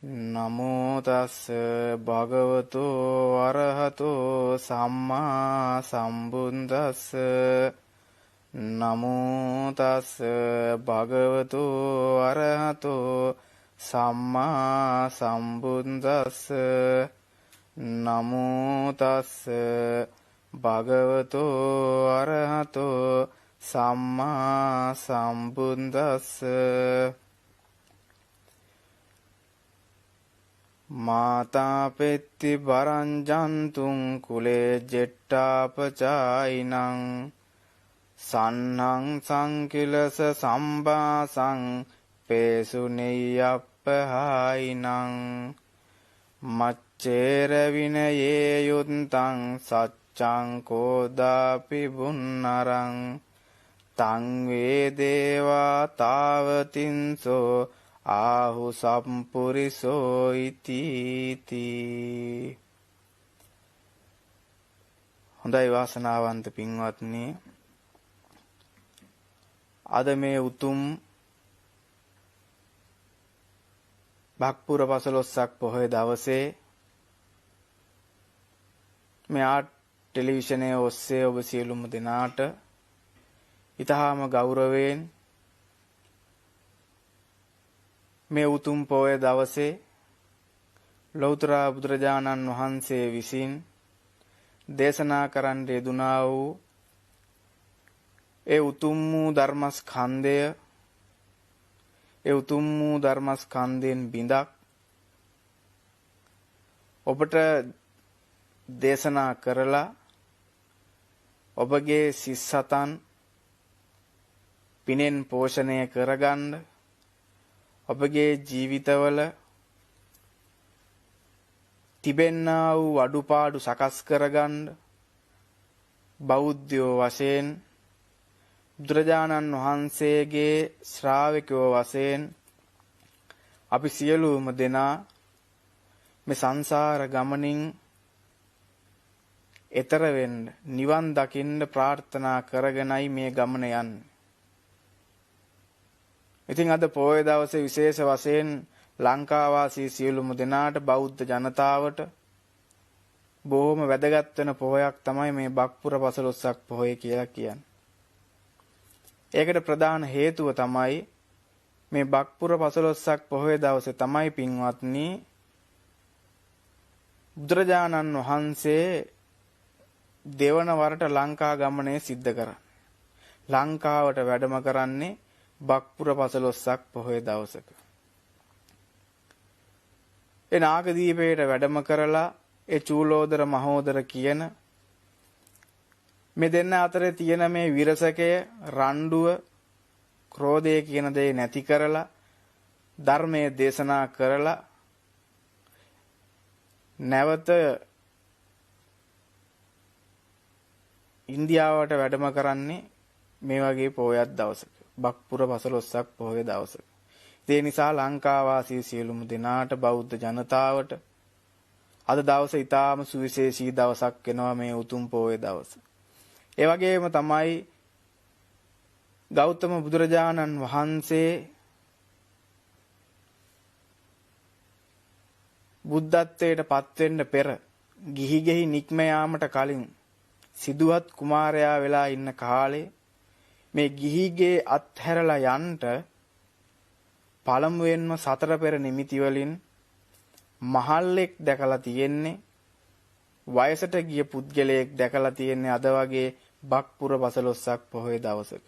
නමෝ තස් භගවතු අරහතෝ සම්මා සම්බුද්දස්ස නමෝ තස් භගවතු අරහතෝ සම්මා සම්බුද්දස්ස නමෝ තස් භගවතු අරහතෝ සම්මා සම්බුද්දස්ස මාතා පෙත්ති බරංජන්තුං කුලේ ජෙට්ටාපචායිනං සන්නං සංකිලස සම්බාසං පේසු නෙය්‍යප්පහායිනං මච්චේර විනයේ යුත්තං සච්ඡං කෝදාපි බුන්නරං තං වේ දේවා තාවතින්සෝ ආහු සම්පුරිසෝ ඉතිති. හොඳයි වාසනාවන්ත පින්වත්නි, අද මේ උතුම් බක්පුර පසළොස්වක පොහොය දවසේ මෙයා ටෙලිවිෂනයේ ඔස්සේ ඔබ සියලුම දෙනාට ඊටාම ගෞරවයෙන් මේ උතුම් පොය දවසේ ලෞතර බුදුරජාණන් වහන්සේ විසින් දේශනා කරන්න යෙදුනා වූ ඒ උතුම් වූ ධර්මස්කන්ධය, ඒ උතුම් වූ ධර්මස්කන්ධයෙන් බිඳක් ඔබට දේශනා කරලා ඔබගේ සිස්සතන් පිනෙන් පෝෂණය කරගන්න, ඔබගේ ජීවිතවල තිබෙන්නා වූ අඩුපාඩු සකස් කරගන්න බෞද්ධයෝ වශයෙන්, බුදුරජාණන් වහන්සේගේ ශ්‍රාවකයෝ වශයෙන් අපි සියලුම දෙනා මේ සංසාර ගමනින් එතර වෙන්න, නිවන් දකින්න ප්‍රාර්ථනා කරගෙනයි මේ ගමන යන්නේ. ඉතින් අද පොය දවසේ විශේෂ වශයෙන් ලංකාවාසී සියලුම දෙනාට, බෞද්ධ ජනතාවට බොහොම වැදගත් වෙන පොහොයක් තමයි මේ බක්පුර පසළොස්වක පොහොය කියලා කියන්නේ. ඒකට ප්‍රධාන හේතුව තමයි මේ බක්පුර පසළොස්වක පොහොය දවසේ තමයි පින්වත්නි බුදුරජාණන් වහන්සේ දෙවන වරට ලංකා ගමනේ සිද්ධ කරන්නේ. ලංකාවට වැඩම කරන්නේ බක්පුර පසළොස්වක පොහොය දවසක. ඒ නාගදීපයට වැඩම කරලා ඒ චූලෝදර මහෝදර කියන මේ දෙන්න අතරේ තියෙන මේ විරසකය, රණ්ඩුව, ක්‍රෝධය කියන දේ නැති කරලා ධර්මයේ දේශනා කරලා නැවත ඉන්දියාවට වැඩම කරන්නේ මේ වගේ පොහොයක් දවසක, බක්පුර පසළොස්වක පොහොය දවසක. ඒ නිසා ලංකාවාසී සියලුම දෙනාට, බෞද්ධ ජනතාවට අද දවස ඊටාම සුවිශේෂී දවසක් වෙනවා, මේ උතුම් පොහොය දවස. ඒ වගේම තමයි ගෞතම බුදුරජාණන් වහන්සේ බුද්ධත්වයට පත් වෙන්න පෙර, ගිහි ගෙහි නික්ම යාමට කලින් සිදුවත් කුමාරයා වෙලා ඉන්න කාලේ මේ ගිහිගේ අත්හැරලා යන්ට පළමුවෙන්ම සතර පෙර නිමිති වලින් මහල්ලෙක් දැකලා තියෙන්නේ, වයසට ගිය පුද්ගලයෙක් දැකලා තියෙන්නේ අද වගේ බක්පුර පසළොස්වක පොහොය දවසක.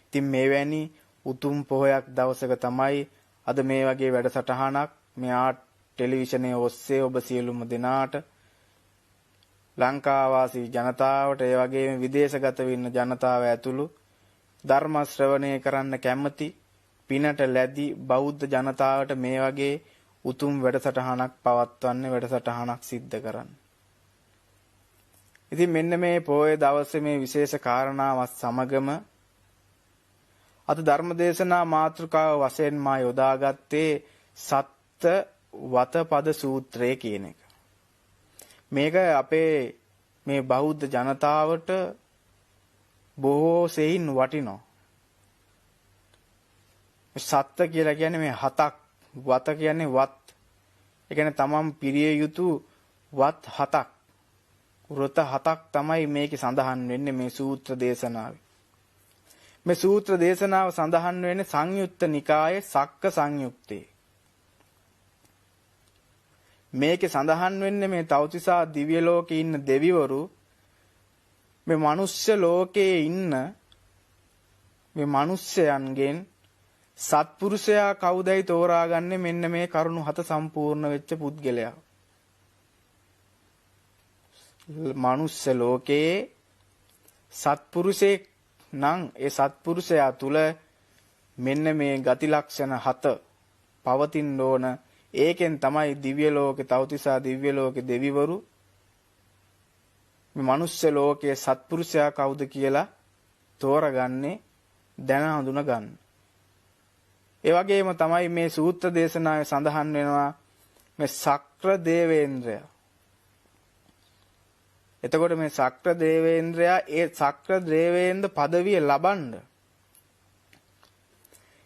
ඉතින් මේවැනි උතුම් පොහොයක් දවසක තමයි අද මේ වගේ වැඩසටහනක් මෙයා ටෙලිවිෂනයේ ඔස්සේ ඔබ සියලුම දෙනාට, ලංකාවාසී ජනතාවට, ඒ වගේම විදේශගත වෙන්න ජනතාව ඇතුළු ධර්ම ශ්‍රවණය කරන්න කැමති පිනට ලැබි බෞද්ධ ජනතාවට මේ වගේ උතුම් වැඩසටහනක් පවත්වන්න, වැඩසටහනක් සිද්ධ කරන්න. ඉතින් මෙන්න මේ පොය දවසේ මේ විශේෂ කාරණාවත් සමගම අද ධර්මදේශනා මාතෘකාව වශයෙන් මා යොදාගත්තේ සත්ත වතපද සූත්‍රය කියන එක. මේක අපේ මේ බෞද්ධ ජනතාවට බොහෝ සෙයින් වටිනවා. සත්ත්‍ය කියලා කියන්නේ මේ හතක් වත කියන්නේ වත්. ඒ කියන්නේ තමන් පිරිය යුතු වත් 7ක්. වෘත 7ක් තමයි මේකේ සඳහන් වෙන්නේ මේ සූත්‍ර දේශනාවේ. මේ සූත්‍ර දේශනාව සඳහන් වෙන්නේ සංයුත්ත නිකායේ සක්ක සංයුත්තේ. මේකේ සඳහන් වෙන්නේ මේ තව්තිසා දිව්‍ය ලෝකේ ඉන්න දෙවිවරු මේ මනුෂ්‍ය ලෝකයේ ඉන්න මේ මිනිස්යන්ගෙන් සත්පුරුෂයා කවුදයි තෝරාගන්නේ මෙන්න මේ කරුණු 7 සම්පූර්ණ වෙච්ච පුද්ගලයා. මනුෂ්‍ය ලෝකයේ සත්පුරුෂයෙක් නම් ඒ සත්පුරුෂයා තුල මෙන්න මේ ගති ලක්ෂණ 7 පවතින්න ඕන. ඒකෙන් තමයි දිව්‍ය ලෝකේ තව්තිසා දිව්‍ය ලෝකේ දෙවිවරු මේ මනුෂ්‍ය ලෝකයේ සත්පුරුෂයා කවුද කියලා තෝරගන්නේ දැන හඳුනා ගන්න. ඒ වගේම තමයි මේ සූත්‍ර දේශනාවේ සඳහන් වෙනවා මේ ශක්‍ර දේවේන්ද්‍රයා. එතකොට මේ ශක්‍ර දේවේන්ද්‍රයා ඒ ශක්‍ර දේවේන්ද්‍ර পদවිය ලබන්න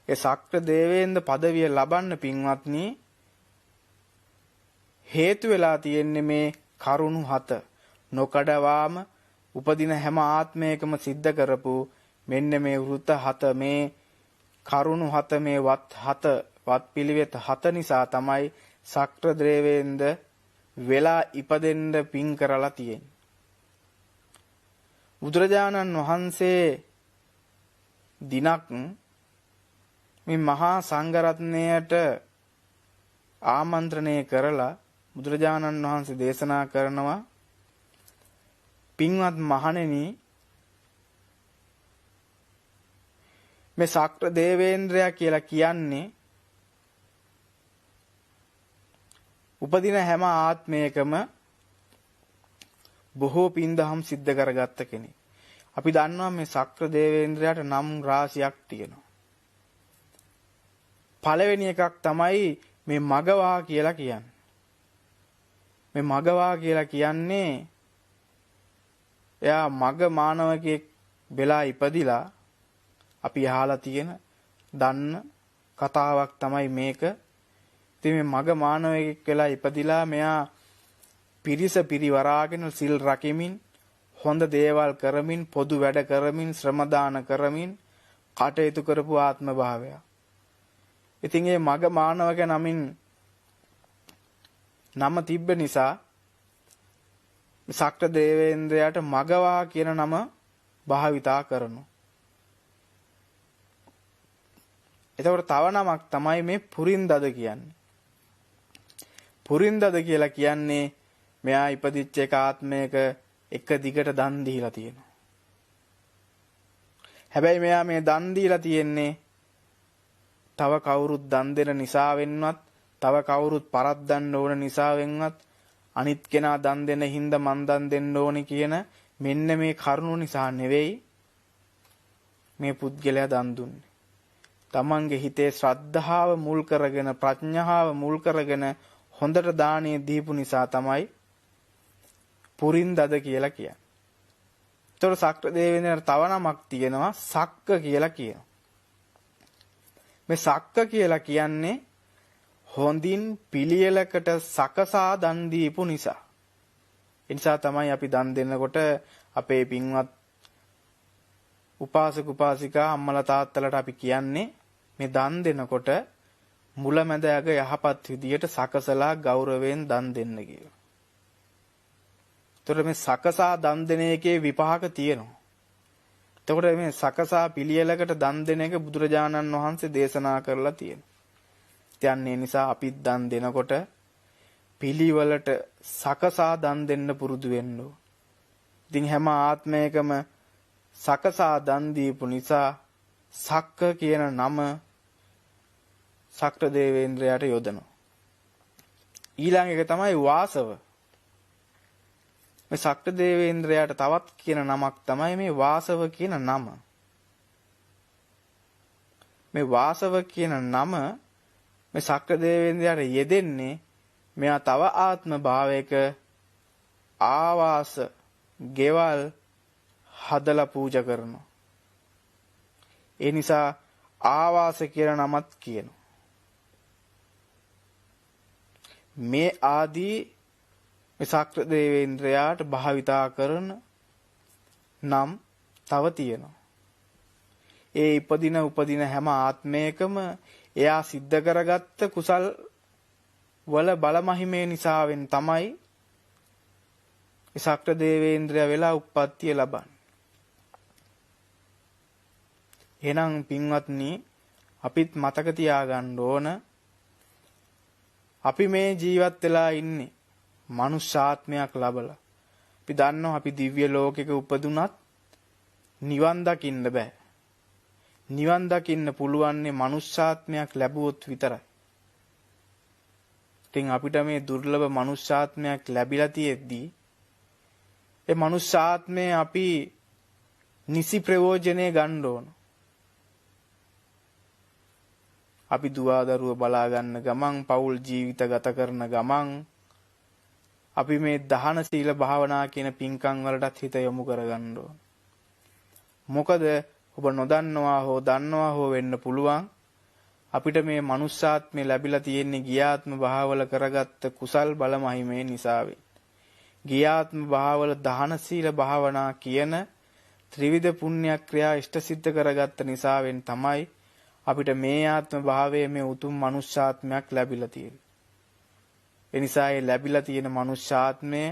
ඒ ශක්‍ර දේවේන්ද්‍ර পদවිය ලබන්න පින්වත්නි හේතු වෙලා තියෙන්නේ මේ කරුණු 7 නොකඩවාම උපදින හැම ආත්මයකම සිද්ධ කරපු මෙන්න මේ වෘත 7 මේ කරුණු 7 මේ වත් 7 වත් පිළිවෙත 7 නිසා තමයි ශක්‍ර දේවේන්ද්‍ර වෙලා ඉපදෙන්න පින් කරලා තියෙන්නේ. බුදුරජාණන් වහන්සේ දිනක් මේ මහා සංඝරත්නයට ආමන්ත්‍රණය කරලා බුදුරජාණන් වහන්සේ දේශනා කරනවා පින්වත් මහණෙනි මේ ශක්‍ර දේවේන්ද්‍රයා කියලා කියන්නේ උපදින හැම ආත්මයකම බොහෝ පින්දහම් සිද්ධ කරගත්ත කෙනෙක්. අපි දන්නවා මේ ශක්‍ර දේවේන්ද්‍රයාට නම් රාශියක් තියෙනවා. පළවෙනි එකක් තමයි මේ මගවා කියලා කියන්නේ. මේ මගවා කියලා කියන්නේ එයා මග මානවකෙක් වෙලා ඉපදිලා අපි අහලා තියෙන දන්න කතාවක් තමයි මේක. ඉතින් මේ මග මානවකෙක් වෙලා ඉපදිලා මෙයා පිරිස පිරිවරාගෙන සිල් රකිමින් හොඳ දේවල් කරමින් පොදු වැඩ කරමින් ශ්‍රම දාන කරමින් කටයුතු කරපු ආත්ම භාවය. ඉතින් මේ මග මානවක නමින් නම තිබ්බ නිසා ශක්‍ර දේවේන්ද්‍රයාට මගවා කියන නම භාවිතා කරනවා. එතකොට තව නමක් තමයි මේ පුරින්දද කියන්නේ. පුරින්දද කියලා කියන්නේ මෙයා ඉපදිච්ච එක ආත්මයක එක දිගට දන් දීලා තියෙනවා. හැබැයි මෙයා මේ දන් දීලා තියෙන්නේ තව කවුරුත් දන් දෙන නිසා වෙන්නවත්, තව කවුරුත් පරද්දන්න ඕන නිසා වෙන්නවත්, අනිත් කෙනා දන් දෙන හින්දා මන් දන් දෙන්න ඕනි කියන මෙන්න මේ කරුණු නිසා නෙවෙයි මේ පුද්ගලයා දන් දුන්නේ. තමන්ගේ හිතේ ශ්‍රද්ධාව මුල් කරගෙන ප්‍රඥාව මුල් කරගෙන හොඳට දාණය දීපු නිසා තමයි පුරින්දද කියලා කියන්නේ. ඒතකොට ශක්‍ර දේවේන්ද්‍රයාට තව නමක් තියෙනවා සක්ක කියලා කියනවා. මේ සක්ක කියලා කියන්නේ හොඳින් පිළියෙලකට සකසා දන් දීපු නිසා. ඒ නිසා තමයි අපි දන් දෙනකොට අපේ පින්වත් උපාසක උපාසිකා අම්මලා තාත්තලාට අපි කියන්නේ මේ දන් දෙනකොට මුලැමැද අග යහපත් විදියට සකසලා ගෞරවයෙන් දන් දෙන්න කියලා. එතකොට මේ සකසා දන් දෙන එකේ විපාක තියෙනවා. එතකොට මේ සකසා පිළියෙලකට දන් දෙන එක බුදුරජාණන් වහන්සේ දේශනා කරලා තියෙනවා. ඒ නිසා අපි දන් දෙනකොට පිළිවෙලට සකසා දන් දෙන්න පුරුදු වෙන්න ඕන. ඉතින් හැම ආත්මයකම සකසා දන් දීපු නිසා සක්ක කියන නම ශක්‍ර දේවේන්ද්‍රයාට යොදනවා. ඊළඟ එක තමයි වාසව. මේ ශක්‍ර දේවේන්ද්‍රයාට තවත් කියන නමක් තමයි මේ වාසව කියන නම. මේ වාසව කියන නම මේ ශක්‍ර දේවේන්ද්‍රයාට යෙදෙන්නේ මෙයා තව ආත්ම භාවයක ආවාස ගෙවල් හදලා පූජා කරනවා. ඒ නිසා ආවාස කියන නමත් කියනවා. මේ ආදී මේ ශක්‍ර දේවේන්ද්‍රයාට භාවිතා කරන නම් තව තියෙනවා. ඒ උපදින හැම ආත්මයකම එයා සිද්ධ කරගත්ත කුසල් වල බලමහිමේ නිසාවෙන් තමයි ශක්‍ර දේවේන්ද්‍රයා වෙලා උප්පත්තිය ලබන්නේ. එහෙනම් පින්වත්නි අපිත් මතක තියාගන්න ඕන අපි මේ ජීවත් වෙලා ඉන්නේ මනුෂ්‍යාත්මයක් ලබලා. අපි දන්නවා අපි දිව්‍ය ලෝකයක උපදුනත් නිවන් දකින්න බෑ. නිවන් දකින්න පුළුවන්නේ මනුෂ්‍යාත්මයක් ලැබුවොත් විතරයි. ඉතින් අපිට මේ දුර්ලභ මනුෂ්‍යාත්මයක් ලැබිලා තියෙද්දී ඒ මනුෂ්‍යාත්මය අපි නිසි ප්‍රයෝජනෙ ගන්න ඕන. අපි දුවදරුව බලා ගන්න ගමන් පෞල් ජීවිත ගත කරන ගමන් අපි මේ දහන සීල භාවනා කියන පින්කම් වලටත් හිත යොමු කරගන්න ඕන. මොකද ඔබ නොදන්නවා හෝ දන්නවා හෝ වෙන්න පුළුවන් අපිට මේ මනුෂ්‍යාත්මය ලැබිලා තියෙන්නේ ගියාත්ම භාවවල කරගත්ත කුසල් බලමහිමේ නිසාවෙන්. ගියාත්ම භාවවල දහන සීල භාවනා කියන ත්‍රිවිධ පුණ්‍ය ක්‍රියා ඉෂ්ට සිද්ධ කරගත්ත නිසාවෙන් තමයි අපිට මේ ආත්ම භාවයේ මේ උතුම් මනුෂ්‍යාත්මයක් ලැබිලා තියෙන්නේ. ඒ නිසා ඒ ලැබිලා තියෙන මනුෂ්‍යාත්මය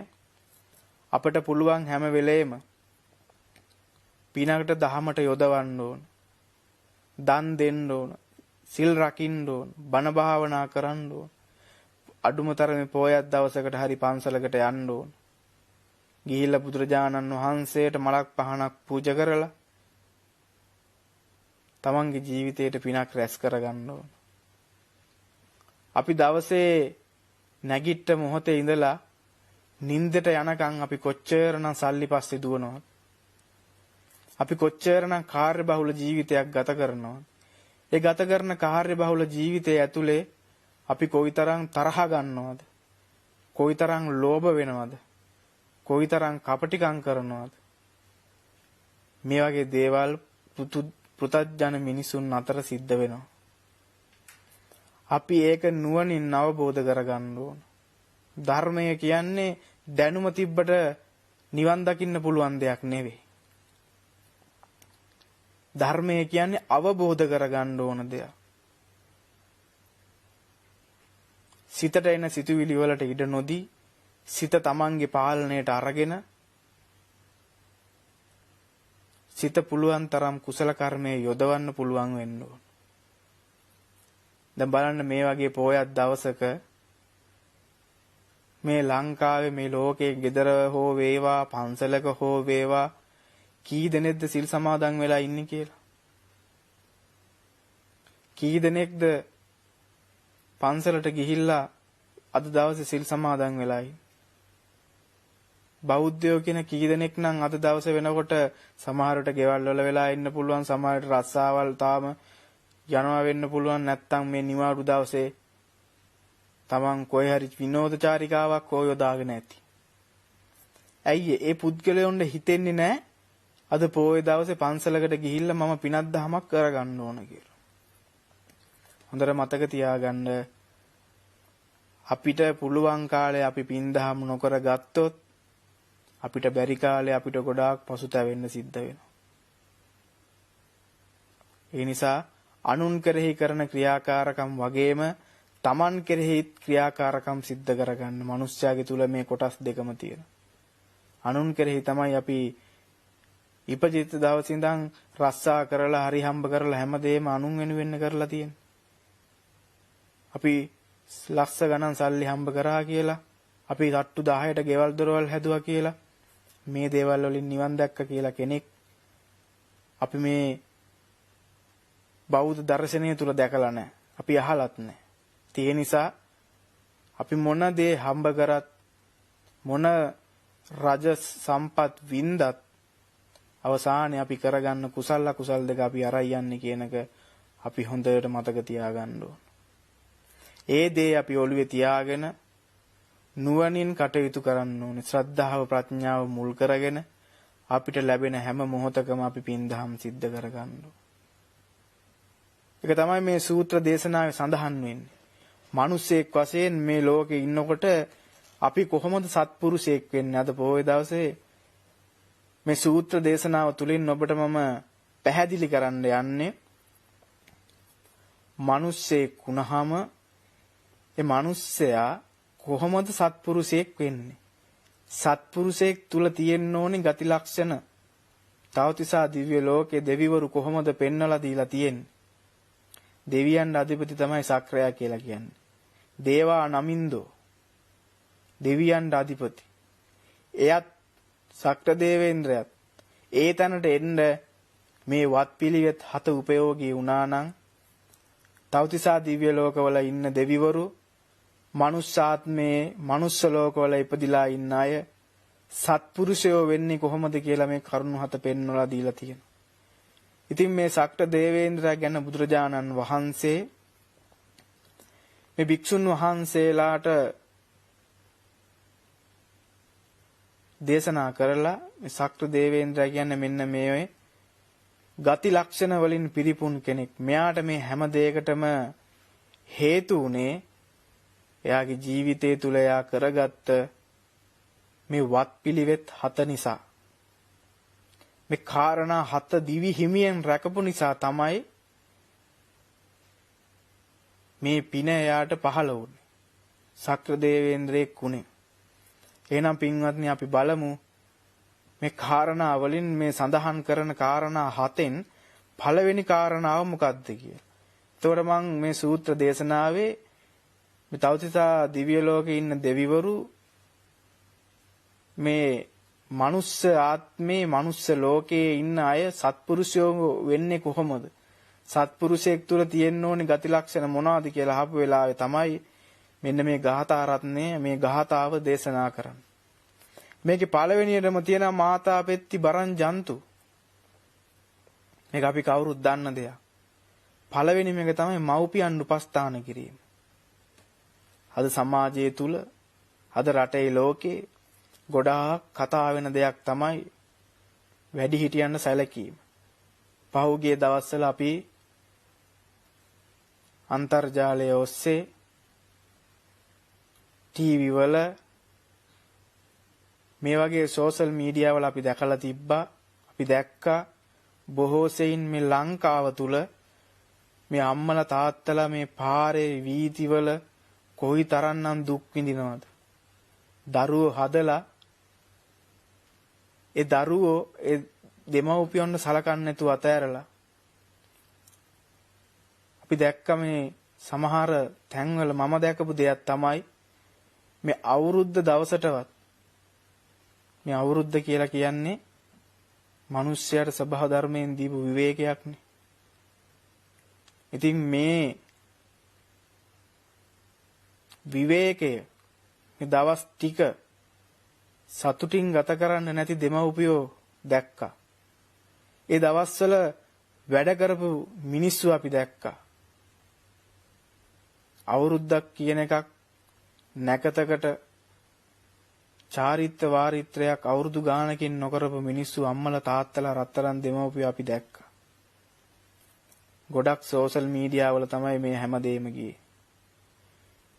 අපට පුළුවන් හැම වෙලේම පිනකට දහමට යොදවන්න ඕන. දන් දෙන්න ඕන. සිල් රකින්න ඕන. බණ භාවනා කරන්න ඕන. අඩුම තරමේ පොයක් දවසකට හරි පන්සලකට යන්න ඕන. ගිහිල්ලා බුදුරජාණන් වහන්සේට මලක් පහනක් පූජා කරලා තමන්ගේ ජීවිතයට පිනක් රැස් කරගන්න ඕන. අපි දවසේ නැගිට මොහොතේ ඉඳලා නිින්දට යනකම් අපි කොච්චරනම් සල්ලි පස්සේ දුවනවද? අපි කොච්චරනම් කාර්යබහුල ජීවිතයක් ගත කරනවද? ඒ ගත කරන කාර්යබහුල ජීවිතය ඇතුලේ අපි කොයිතරම් තරහ ගන්නවද? කොයිතරම් ලෝභ වෙනවද? කොයිතරම් කපටිකම් කරනවද? මේ වගේ දේවල් පෘථග්ජන මිනිසුන් අතර සිද්ධ වෙනවා. අපි ඒක නුවණින් අවබෝධ කරගන්න ඕන. ධර්මය කියන්නේ දැනුම තිබ්බට නිවන් දකින්න පුළුවන් දෙයක් නෙවෙයි. ධර්මය කියන්නේ අවබෝධ කරගන්න ඕන දෙයක්. සිතට එන සිතුවිලි වලට ඉඩ නොදී සිත තමන්ගේ පාලනයට අරගෙන සිත පුළුවන් තරම් කුසල කර්මයේ යොදවන්න පුළුවන් වෙන්න ඕන. දැන් බලන්න මේ වගේ පොයක් දවසක මේ ලංකාවේ මේ ලෝකයේ gedara හෝ වේවා පන්සලක හෝ වේවා කී දෙනෙක්ද සිල් සමාදන් වෙලා ඉන්නේ කියලා? කී දෙනෙක්ද පන්සලට ගිහිල්ලා අද දවසේ සිල් සමාදන් වෙලා ඉන්නේ? බෞද්ධයෝ කියන කී දෙනෙක් නම් අද දවසේ වෙනකොට සමහරට ගෙවල් වල වෙලා ඉන්න පුළුවන්, සමහරට රස්සාවල් තාම යනවා වෙන්න පුළුවන්, නැත්තම් මේ නිවාඩු දවසේ තමන් කොහේ හරි විනෝදචාරිකාවක් හෝ යොදාගෙන ඇති. ඇයි ඒ පුද්ගලයොන්ට හිතෙන්නේ නැහැ අද පොයේ දවසේ පන්සලකට ගිහිල්ලා මම පිනක් දහමක් කරගන්න ඕන කියලා. හොඳට මතක තියාගන්න අපිට පුළුවන් කාලේ අපි පින් දහම් නොකර ගත්තොත් අපිට බැරි කාලේ අපිට ගොඩාක් පසුතැවෙන්න සිද්ධ වෙනවා. ඒ නිසා අනුන් කෙරෙහි කරන ක්‍රියාකාරකම් වගේම තමන් කෙරෙහි ක්‍රියාකාරකම් සිද්ධ කරගන්න මනුෂ්‍යයාගේ තුල මේ කොටස් දෙකම තියෙනවා. අනුන් කෙරෙහි තමයි අපි ඉපදිත දවසේ ඉඳන් රස්සා කරලා හරි හම්බ කරලා හැමදේම අනුන් වෙනුවෙන් කරලා තියෙන්නේ. අපි ලක්ෂ ගණන් සල්ලි හම්බ කරා කියලා අපි තට්ටු 10ට ගෙවල් දොරවල් හැදුවා කියලා මේ දේවල් වලින් නිවන් දැක්ක කියලා කෙනෙක් අපි මේ බෞද්ධ දර්ශනය තුල දැකලා නැහැ. අපි අහලත් නැහැ. ඒ නිසා අපි මොන දේ හම්බ කරත් මොන රජ සම්පත් වින්දත් අවසානයේ අපි කරගන්න කුසල අකුසල් දෙක අපි අරයි යන්නේ කියනක අපි හොඳට මතක තියාගන්න ඕන. ඒ දේ අපි ඔළුවේ තියාගෙන නුවණින් කටයුතු කරන්න ඕනේ. ශ්‍රද්ධාව ප්‍රඥාව මුල් කරගෙන අපිට ලැබෙන හැම මොහොතකම අපි පින්දහම් සිද්ධ කරගන්න ඕනේ. ඒක තමයි මේ සූත්‍ර දේශනාවේ සඳහන් වෙන්නේ. මිනිස්සෙක් වශයෙන් මේ ලෝකේ ඉන්නකොට අපි කොහොමද සත්පුරුෂයෙක් වෙන්නේ? අද පොයේ දවසේ මේ සූත්‍ර දේශනාව තුලින් ඔබට මම පැහැදිලි කරන්න යන්නේ මිනිස්සෙක් වුණාම ඒ මිනිස්සයා කොහොමද සත්පුරුෂයෙක් වෙන්නේ? සත්පුරුෂයෙක් තුල තියෙන්න ඕනේ ගති ලක්ෂණ. තවතිසා දිව්‍ය ලෝකේ දෙවිවරු කොහොමද පෙන්වලා දීලා තියෙන්නේ? දෙවියන් අධිපති තමයි සක්‍රයා කියලා කියන්නේ. දේවා නමින්දෝ දෙවියන් අධිපති. එයත් සක්‍ර දේවේන්ද්‍රයත් ඒ තැනට එන්න මේ වත්පිළිවෙත් 7 උපයෝගී වුණා නම් තවතිසා දිව්‍ය ලෝකවල ඉන්න දෙවිවරු මනුස්සාත්මේ මනුස්ස ලෝකවල ඉපදිලා ඉන්න අය සත්පුරුෂයෝ වෙන්නේ කොහොමද කියලා මේ කරුණු 7 පෙන්වලා දීලා තියෙනවා. ඉතින් මේ සක්‍ර දේවේන්ද්‍රයා ගැන බුදුරජාණන් වහන්සේ මේ භික්ෂුන් වහන්සේලාට දේශනා කරලා මේ සක්‍ර දේවේන්ද්‍රයා කියන්නේ මෙන්න මේ ගති ලක්ෂණ වලින් පිරිපුන් කෙනෙක්. මෙයාට මේ හැම දෙයකටම හේතු උනේ එයාගේ ජීවිතය තුල එයා කරගත්ත මේ වත්පිළිවෙත් 7 නිසා. මේ කාරණා 7 දිවි හිමියෙන් රැකපු නිසා තමයි මේ පින එයාට පහළ වුනේ. සක්‍ර දේවේන්ද්‍රයෙක් උනේ. එහෙනම් පින්වත්නි අපි බලමු මේ කාරණා වලින් මේ සඳහන් කරන කාරණා 7න් පළවෙනි කාරණාව මොකක්ද කියලා. එතකොට මම මේ සූත්‍ර දේශනාවේ මේ තවතිසා දිව්‍ය ලෝකේ ඉන්න දෙවිවරු මේ මනුස්ස ආත්මේ මනුස්ස ලෝකයේ ඉන්න අය සත්පුරුෂයෝ වෙන්නේ කොහොමද? සත්පුරුෂයෙක් තුල තියෙන්න ඕනේ ගති ලක්ෂණ මොනවද කියලා අහපු වෙලාවේ තමයි මෙන්න මේ ගාථා රත්නය මේ ගාථාව දේශනා කරන්නේ. මේකේ පළවෙනියටම තියෙන මාතා පෙත්ති බරං ජන්තු. මේක අපි කවුරුත් දන්න දෙයක්. පළවෙනි මේක තමයි මව්පියන් උපස්ථාන කිරීම. අද සමාජයේ තුල අද රටේ ලෝකේ ගොඩාක් කතා වෙන දෙයක් තමයි වැඩිහිටියන් සැලකීම. පහුගිය දවස්වල අපි අන්තර්ජාලය ඔස්සේ ටීවී වල මේ වගේ සෝෂල් මීඩියා වල අපි දැකලා තිබ්බා. අපි දැක්කා බොහෝ සෙයින් මේ ලංකාව තුල මේ අම්මලා තාත්තලා මේ පාරේ වීදිවල කොයි තරම්නම් දුක් විඳිනවද? දරුවෝ හදලා ඒ දරුවෝ ඒ දෙමව්පියන්ව සලකන්නේ නැතුව අතෑරලා අපි දැක්ක මේ සමහර තැන්වල මම දැකපු දෙයක් තමයි මේ අවුරුද්ද දවසටවත් මේ අවුරුද්ද කියලා කියන්නේ මිනිස්යාට සබහ ධර්මයෙන් දීපු විවේකයක්නේ. ඉතින් මේ විවේකය මේ දවස් ටික සතුටින් ගත කරන්න නැති දෙමව්පියෝ දැක්කා. ඒ දවස්වල වැඩ කරපු මිනිස්සු අපි දැක්කා. අවුරුද්දක් කියන එකක් නැකතකට චාරිත්‍ර වාරිත්‍රයක් අවුරුදු ගානකින් නොකරපු මිනිස්සු අම්මලා තාත්තලා රත්තරන් දෙමව්පියෝ අපි දැක්කා. ගොඩක් සෝෂල් මීඩියා වල තමයි මේ හැමදේම ගියේ.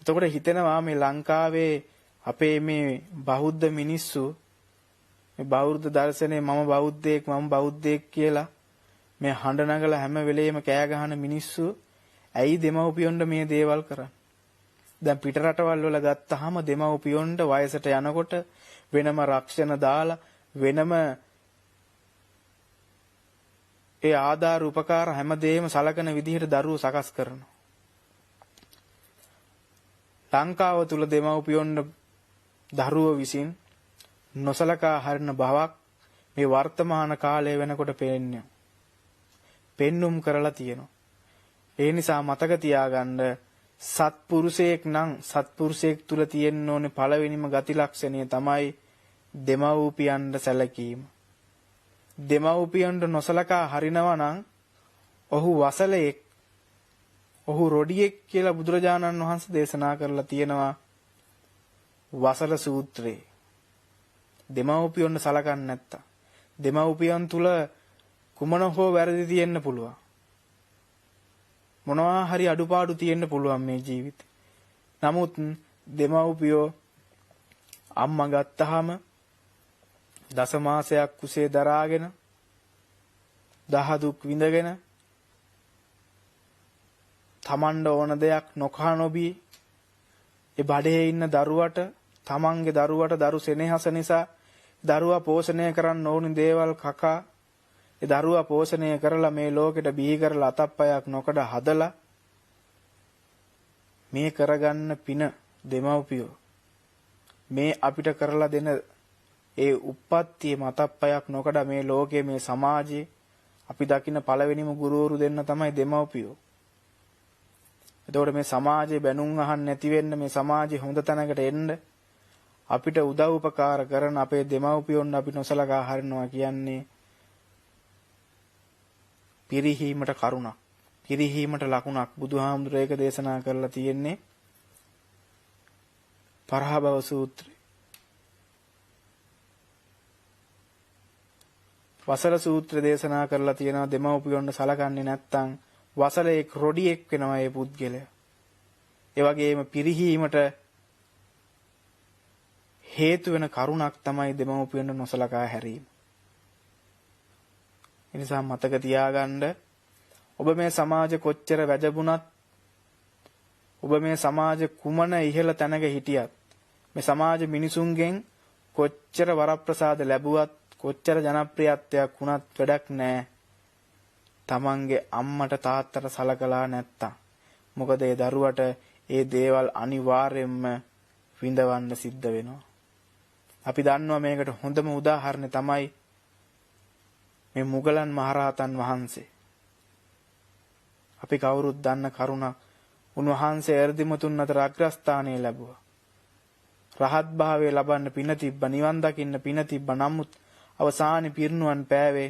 එතකොට හිතෙනවා මේ ලංකාවේ අපේ මේ බෞද්ධ මිනිස්සු මේ බෞද්ධ දර්ශනේ මම බෞද්ධයෙක් කියලා මේ හඬ නගලා හැම වෙලේම කෑ ගහන මිනිස්සු ඇයි දෙමව්පියොන්ට මේ දේවල් කරන්නේ? දැන් පිට රටවල් වල ගත්තාම දෙමව්පියොන්ට වයසට යනකොට වෙනම රක්ෂණ දාලා වෙනම ඒ ආධාර උපකාර හැමදේම සලකන විදිහට දරුවෝ සකස් කරනවා. ලංකාව තුල දෙමව්පියොන්ට දරුවෝ විසින් නොසලකා හරින බවක් මේ වර්තමාන කාලය වෙනකොට පේන්නේ. පෙන්눔 කරලා තියෙනවා. ඒ නිසා මතක තියාගන්න සත්පුරුෂයෙක් තුල තියෙන්න ඕනේ පළවෙනිම ගති ලක්ෂණය තමයි දෙමව්පියන්ට සැලකීම. දෙමව්පියන්ට නොසලකා හරිනවා නම් ඔහු වසලෙක් ඔහු රොඩියෙක් කියලා බුදුරජාණන් වහන්සේ දේශනා කරලා තියෙනවා වසල සූත්‍රයේ. දෙමව්පියන්ට සලකන්නේ නැත්තම් දෙමව්පියන් තුල කුමන හෝ වැරදි තියෙන්න පුළුවන්. මොනවා හරි අඩුපාඩු තියෙන්න පුළුවන් මේ ජීවිතේ. නමුත් දෙමව්පියෝ අම්මා ගත්තාම දස මාසයක් කුසේ දරාගෙන දහ දුක් විඳගෙන තමන්ට ඕන දෙයක් නොකා නොබී ඒ බඩේ ඉන්න දරුවට තමන්ගේ දරුවට දරු සෙනෙහස නිසා දරුවා පෝෂණය කරන්න ඕනි දේවල් කකා ඒ දරුවා පෝෂණය කරලා මේ ලෝකෙට බිහි කරලා අතප්පයක් නොකඩ හදලා මේ කරගන්න පින දෙමව්පියෝ මේ අපිට කරලා දෙන ඒ උප්පත්තියේ මතප්පයක් නොකඩ මේ ලෝකයේ මේ සමාජයේ අපි දකින්න පළවෙනිම ගුරුවරු දෙන්න තමයි දෙමව්පියෝ. එතකොට මේ සමාජයේ බැනුම් අහන්න නැති වෙන්න මේ සමාජයේ හොඳ තැනකට එන්න අපිට උදව් උපකාර කරන අපේ දෙමව්පියොන් අපි නොසලකා හරිනවා කියන්නේ පිරිහීමට කරුණක්. පිරිහීමට ලකුණක්. බුදුහාමුදුරේ ඒක දේශනා කරලා තියෙන්නේ පරහභව සූත්‍රය. වසල සූත්‍ර දේශනා කරලා තියෙනවා දෙමව්පියොන්ට සලකන්නේ නැත්නම් වසලේ රොඩියෙක් වෙනවා මේ පුද්ගලයා. ඒ වගේම පිරිහීමට හේතු වෙන කරුණක් තමයි දෙමව්පියොන්ට නොසලකා හැරීම. ඒ නිසා මතක තියාගන්න ඔබ මේ සමාජ කොච්චර වැජඹුණත් ඔබ මේ සමාජ කුමන ඉහළ තැනක හිටියත් මේ සමාජ මිනිසුන්ගෙන් කොච්චර වරප්‍රසාද ලැබුවත් කොච්චර ජනප්‍රියත්වයක් වුණත් වැඩක් නැහැ. තමන්ගේ අම්මට තාත්තට සලකලා නැත්තම්. මොකද ඒ දරුවට ඒ දේවල් අනිවාර්යයෙන්ම විඳවන්න සිද්ධ වෙනවා. අපි දන්නවා මේකට හොඳම උදාහරණය තමයි මේ මුගලන් මහරහතන් වහන්සේ. අපි කවුරුත් දන්න කරුණ උන්වහන්සේ එර්දිමතුන් අතර අග්‍රස්ථානය ලැබුවා. රහත් භාවය ලබන්න පින තිබ්බ, නිවන් දකින්න පින තිබ්බ. නමුත් අවසානයේ පිරිනුවන් පෑවේ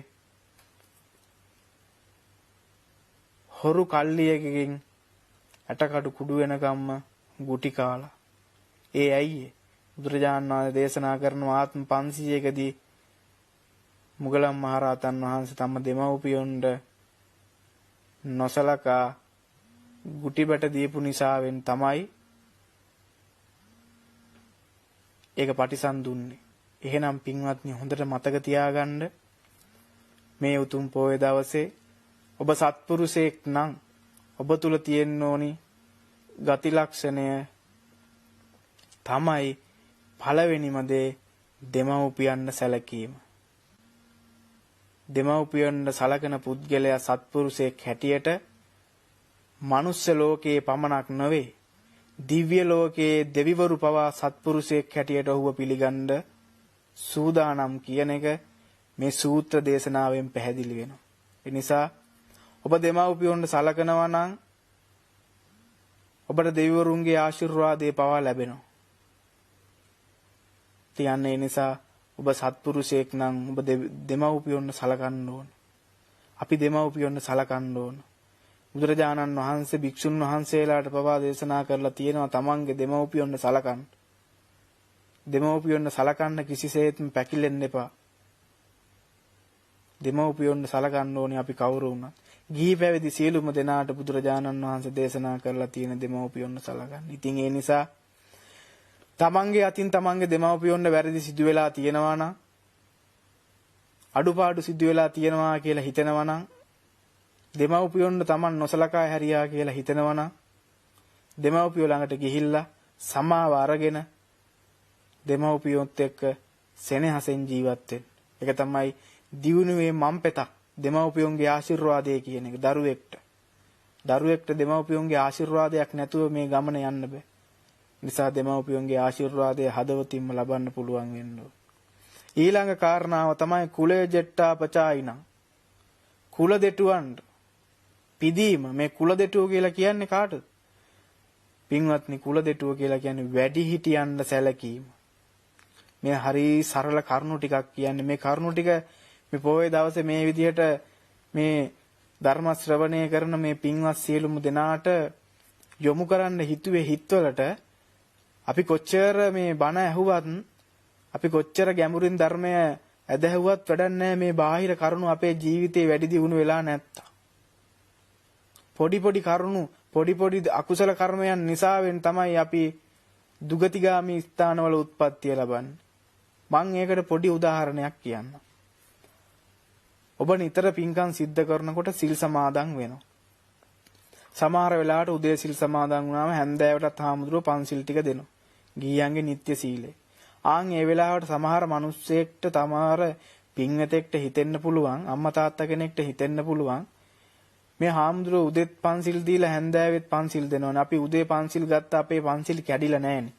හොරු කල්ලියකකින් ඇටකඩු කුඩු වෙනකම්ම ගුටි කාලා. ඒ ඇයි බුදුරජාණන් වහන්සේ දේශනා කරන ආත්ම 500කදී මුගලන් මහරහතන් වහන්සේ තම දෙමව්පියොන්ට නොසලකා ගුටි බැට දීපු නිසාවෙන් තමයි ඒක පටිසන් දුන්නේ. එහෙනම් පින්වත්නි හොඳට මතක තියාගන්න මේ උතුම් පොයේ දවසේ ඔබ සත්පුරුෂයෙක් නම් ඔබ තුල තියෙන්න ඕනි ගති ලක්ෂණය තමයි පළවෙනිම දේ දෙමව්පියන්ට සැලකීම. දෙමව්පියන්ට සලකන පුද්ගලයා සත්පුරුෂයෙක් හැටියට මනුස්ස ලෝකයේ පමණක් නොවේ දිව්‍ය ලෝකයේ දෙවිවරු පවා සත්පුරුෂයෙක් හැටියට ඔහුව පිළිගන්න සූදානම් කියන එක මේ සූත්‍ර දේශනාවෙන් පැහැදිලි වෙනවා. ඒ නිසා ඔබ දෙමව්පියන්ට සලකනවා නම් ඔබට දෙවිවරුන්ගේ ආශිර්වාදය පවා ලැබෙනවා. තියන්නේ නිසා ඔබ සත්පුරුෂයෙක් නම් ඔබ දෙමව්පියන්ට සලකන්න ඕන. අපි දෙමව්පියන්ට සලකන්න ඕන. බුදුරජාණන් වහන්සේ භික්ෂුන් වහන්සේලාට පවා දේශනා කරලා තියෙනවා තමන්ගේ දෙමව්පියන්ට සලකන්න. දෙමව්පියන්ට සලකන්න කිසිසේත්ම පැකිලෙන්න එපා. දෙමව්පියන්ට සලකන්න ඕනේ අපි කවුරු වුණත්. ගිහි පැවිදි සියලුම දෙනාට බුදුරජාණන් වහන්සේ දේශනා කරලා තියෙන දෙමව්පියන්ට සලකන්න. ඉතින් ඒ නිසා තමන්ගේ අතින් තමන්ගේ දෙමව්පියන්ට වැරදි සිදු වෙලා තියෙනවා නම් අඩුපාඩු සිදු වෙලා තියෙනවා කියලා හිතෙනවා නම් දෙමව්පියන්ට තමන් නොසලකා හැරියා කියලා හිතෙනවා නම් දෙමව්පියෝ ළඟට ගිහිල්ලා සමාව අරගෙන දෙමව්පියොත් එක්ක සෙනෙහසෙන් ජීවත් වෙන්න. ඒක තමයි දියුණුවේ මම්පෙතක් දෙමව්පියන්ගේ ආශිර්වාදය කියන එක දරුවෙක්ට. දරුවෙක්ට දෙමව්පියන්ගේ ආශිර්වාදයක් නැතුව මේ ගමන යන්න බෑ. නිසා දෙමව්පියන්ගේ ආශිර්වාදය හදවතින්ම ලබන්න පුළුවන් වෙන්න ඕන. ඊළඟ කාරණාව තමයි කුලේ ජෙට්ටා පචායිනා. කුල දෙටුවන්ට පිදීම. මේ කුල දෙටුව කියලා කියන්නේ කාටද? පින්වත්නි කුල දෙටුව කියලා කියන්නේ වැඩිහිටියන්ට සැලකීම. මේ හරි සරල කරුණු ටිකක් කියන්නේ. මේ කරුණු ටික මේ පොයේ දවසේ මේ විදිහට මේ ධර්ම ශ්‍රවණය කරන මේ පින්වත් සියලුම දෙනාට යොමු කරන්න හිතුවේ හිතවලට අපි කොච්චර මේ බණ ඇහුවත් අපි කොච්චර ගැඹුරින් ධර්මය ඇදහුවත් වැඩක් නැහැ මේ බාහිර කරුණු අපේ ජීවිතේ වැඩි දියුණු වෙලා නැත්තම්. පොඩි පොඩි කරුණු පොඩි පොඩි අකුසල කර්මයන් නිසාවෙන් තමයි අපි දුගතිගාමී ස්ථානවල උත්පත්තිය ලබන්නේ. මම ඒකට පොඩි උදාහරණයක් කියන්නම්. ඔබ නිතර පින්කම් සිද්ධ කරනකොට සිල් සමාදන් වෙනවා. සමහර වෙලාවට උදේ සිල් සමාදන් වුණාම හැන්දෑවටත් හාමුදුරුවෝ පන්සිල් ටික දෙනවා. ගිහියන්ගේ නිත්‍ය සීලය. ආන් ඒ වෙලාවට සමහර මිනිස්සෙක්ට තමාර පින්වතෙක්ට හිතෙන්න පුළුවන්, අම්මා තාත්තා කෙනෙක්ට හිතෙන්න පුළුවන් මේ හාමුදුරුවෝ උදේත් පන්සිල් දීලා හැන්දෑවෙත් පන්සිල් දෙනවනේ. අපි උදේ පන්සිල් ගත්තා අපේ පන්සිල් කැඩිලා නැහැනේ.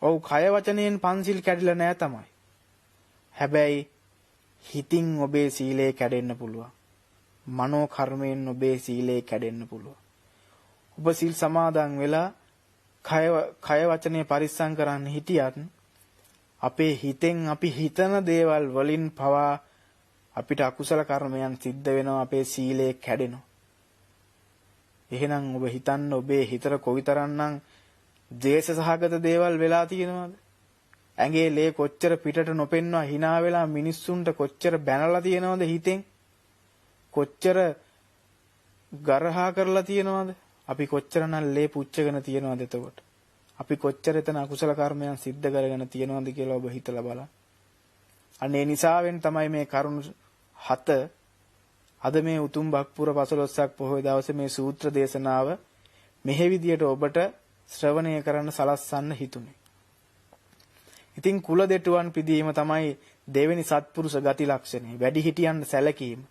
ඔව් කය වචනයෙන් පන්සිල් කැඩිලා නැහැ තමයි. හැබැයි හිතින් ඔබේ සීලය කැඩෙන්න පුළුවන්. මනෝ කර්මයෙන් ඔබේ සීලය කැඩෙන්න පුළුවන්. ඔබ සිල් සමාදන් වෙලා කය වචනේ පරිස්සම් කරන්න හිටියත් අපේ හිතෙන් අපි හිතන දේවල් වලින් පවා අපිට අකුසල කර්මයන් සිද්ධ වෙනවා. අපේ සීලය කැඩෙනවා. එහෙනම් ඔබ හිතන්න ඔබේ හිතට කොයිතරම්නම් ද්වේෂ සහගත දේවල් වෙලා තියෙනවද? ඇඟේ ලේ කොච්චර පිටට නොපෙන්වා hina වෙලා මිනිස්සුන්ට කොච්චර බැනලා තියෙනවද හිතෙන්? කොච්චර ගරහා කරලා තියෙනවද? අපි කොච්චරනම් ලේ පුච්චගෙන තියෙනවද එතකොට? අපි කොච්චර එතන අකුසල කර්මයන් සිද්ධ කරගෙන තියෙනවද කියලා ඔබ හිතලා බලන්න. අනේ නිසාවෙන් තමයි මේ කරුණ 7 අද මේ උතුම් බක්පුර 15ක් පොහොය දවසේ මේ සූත්‍ර දේශනාව මෙහි විදියට ඔබට ශ්‍රවණය කරන්න සලස්සන්න හිතුනේ. ඉතින් කුල දෙටුවන් පිදීම තමයි දෙවෙනි සත්පුරුෂ ගති ලක්ෂණය. වැඩිහිටියන් සැලකීම.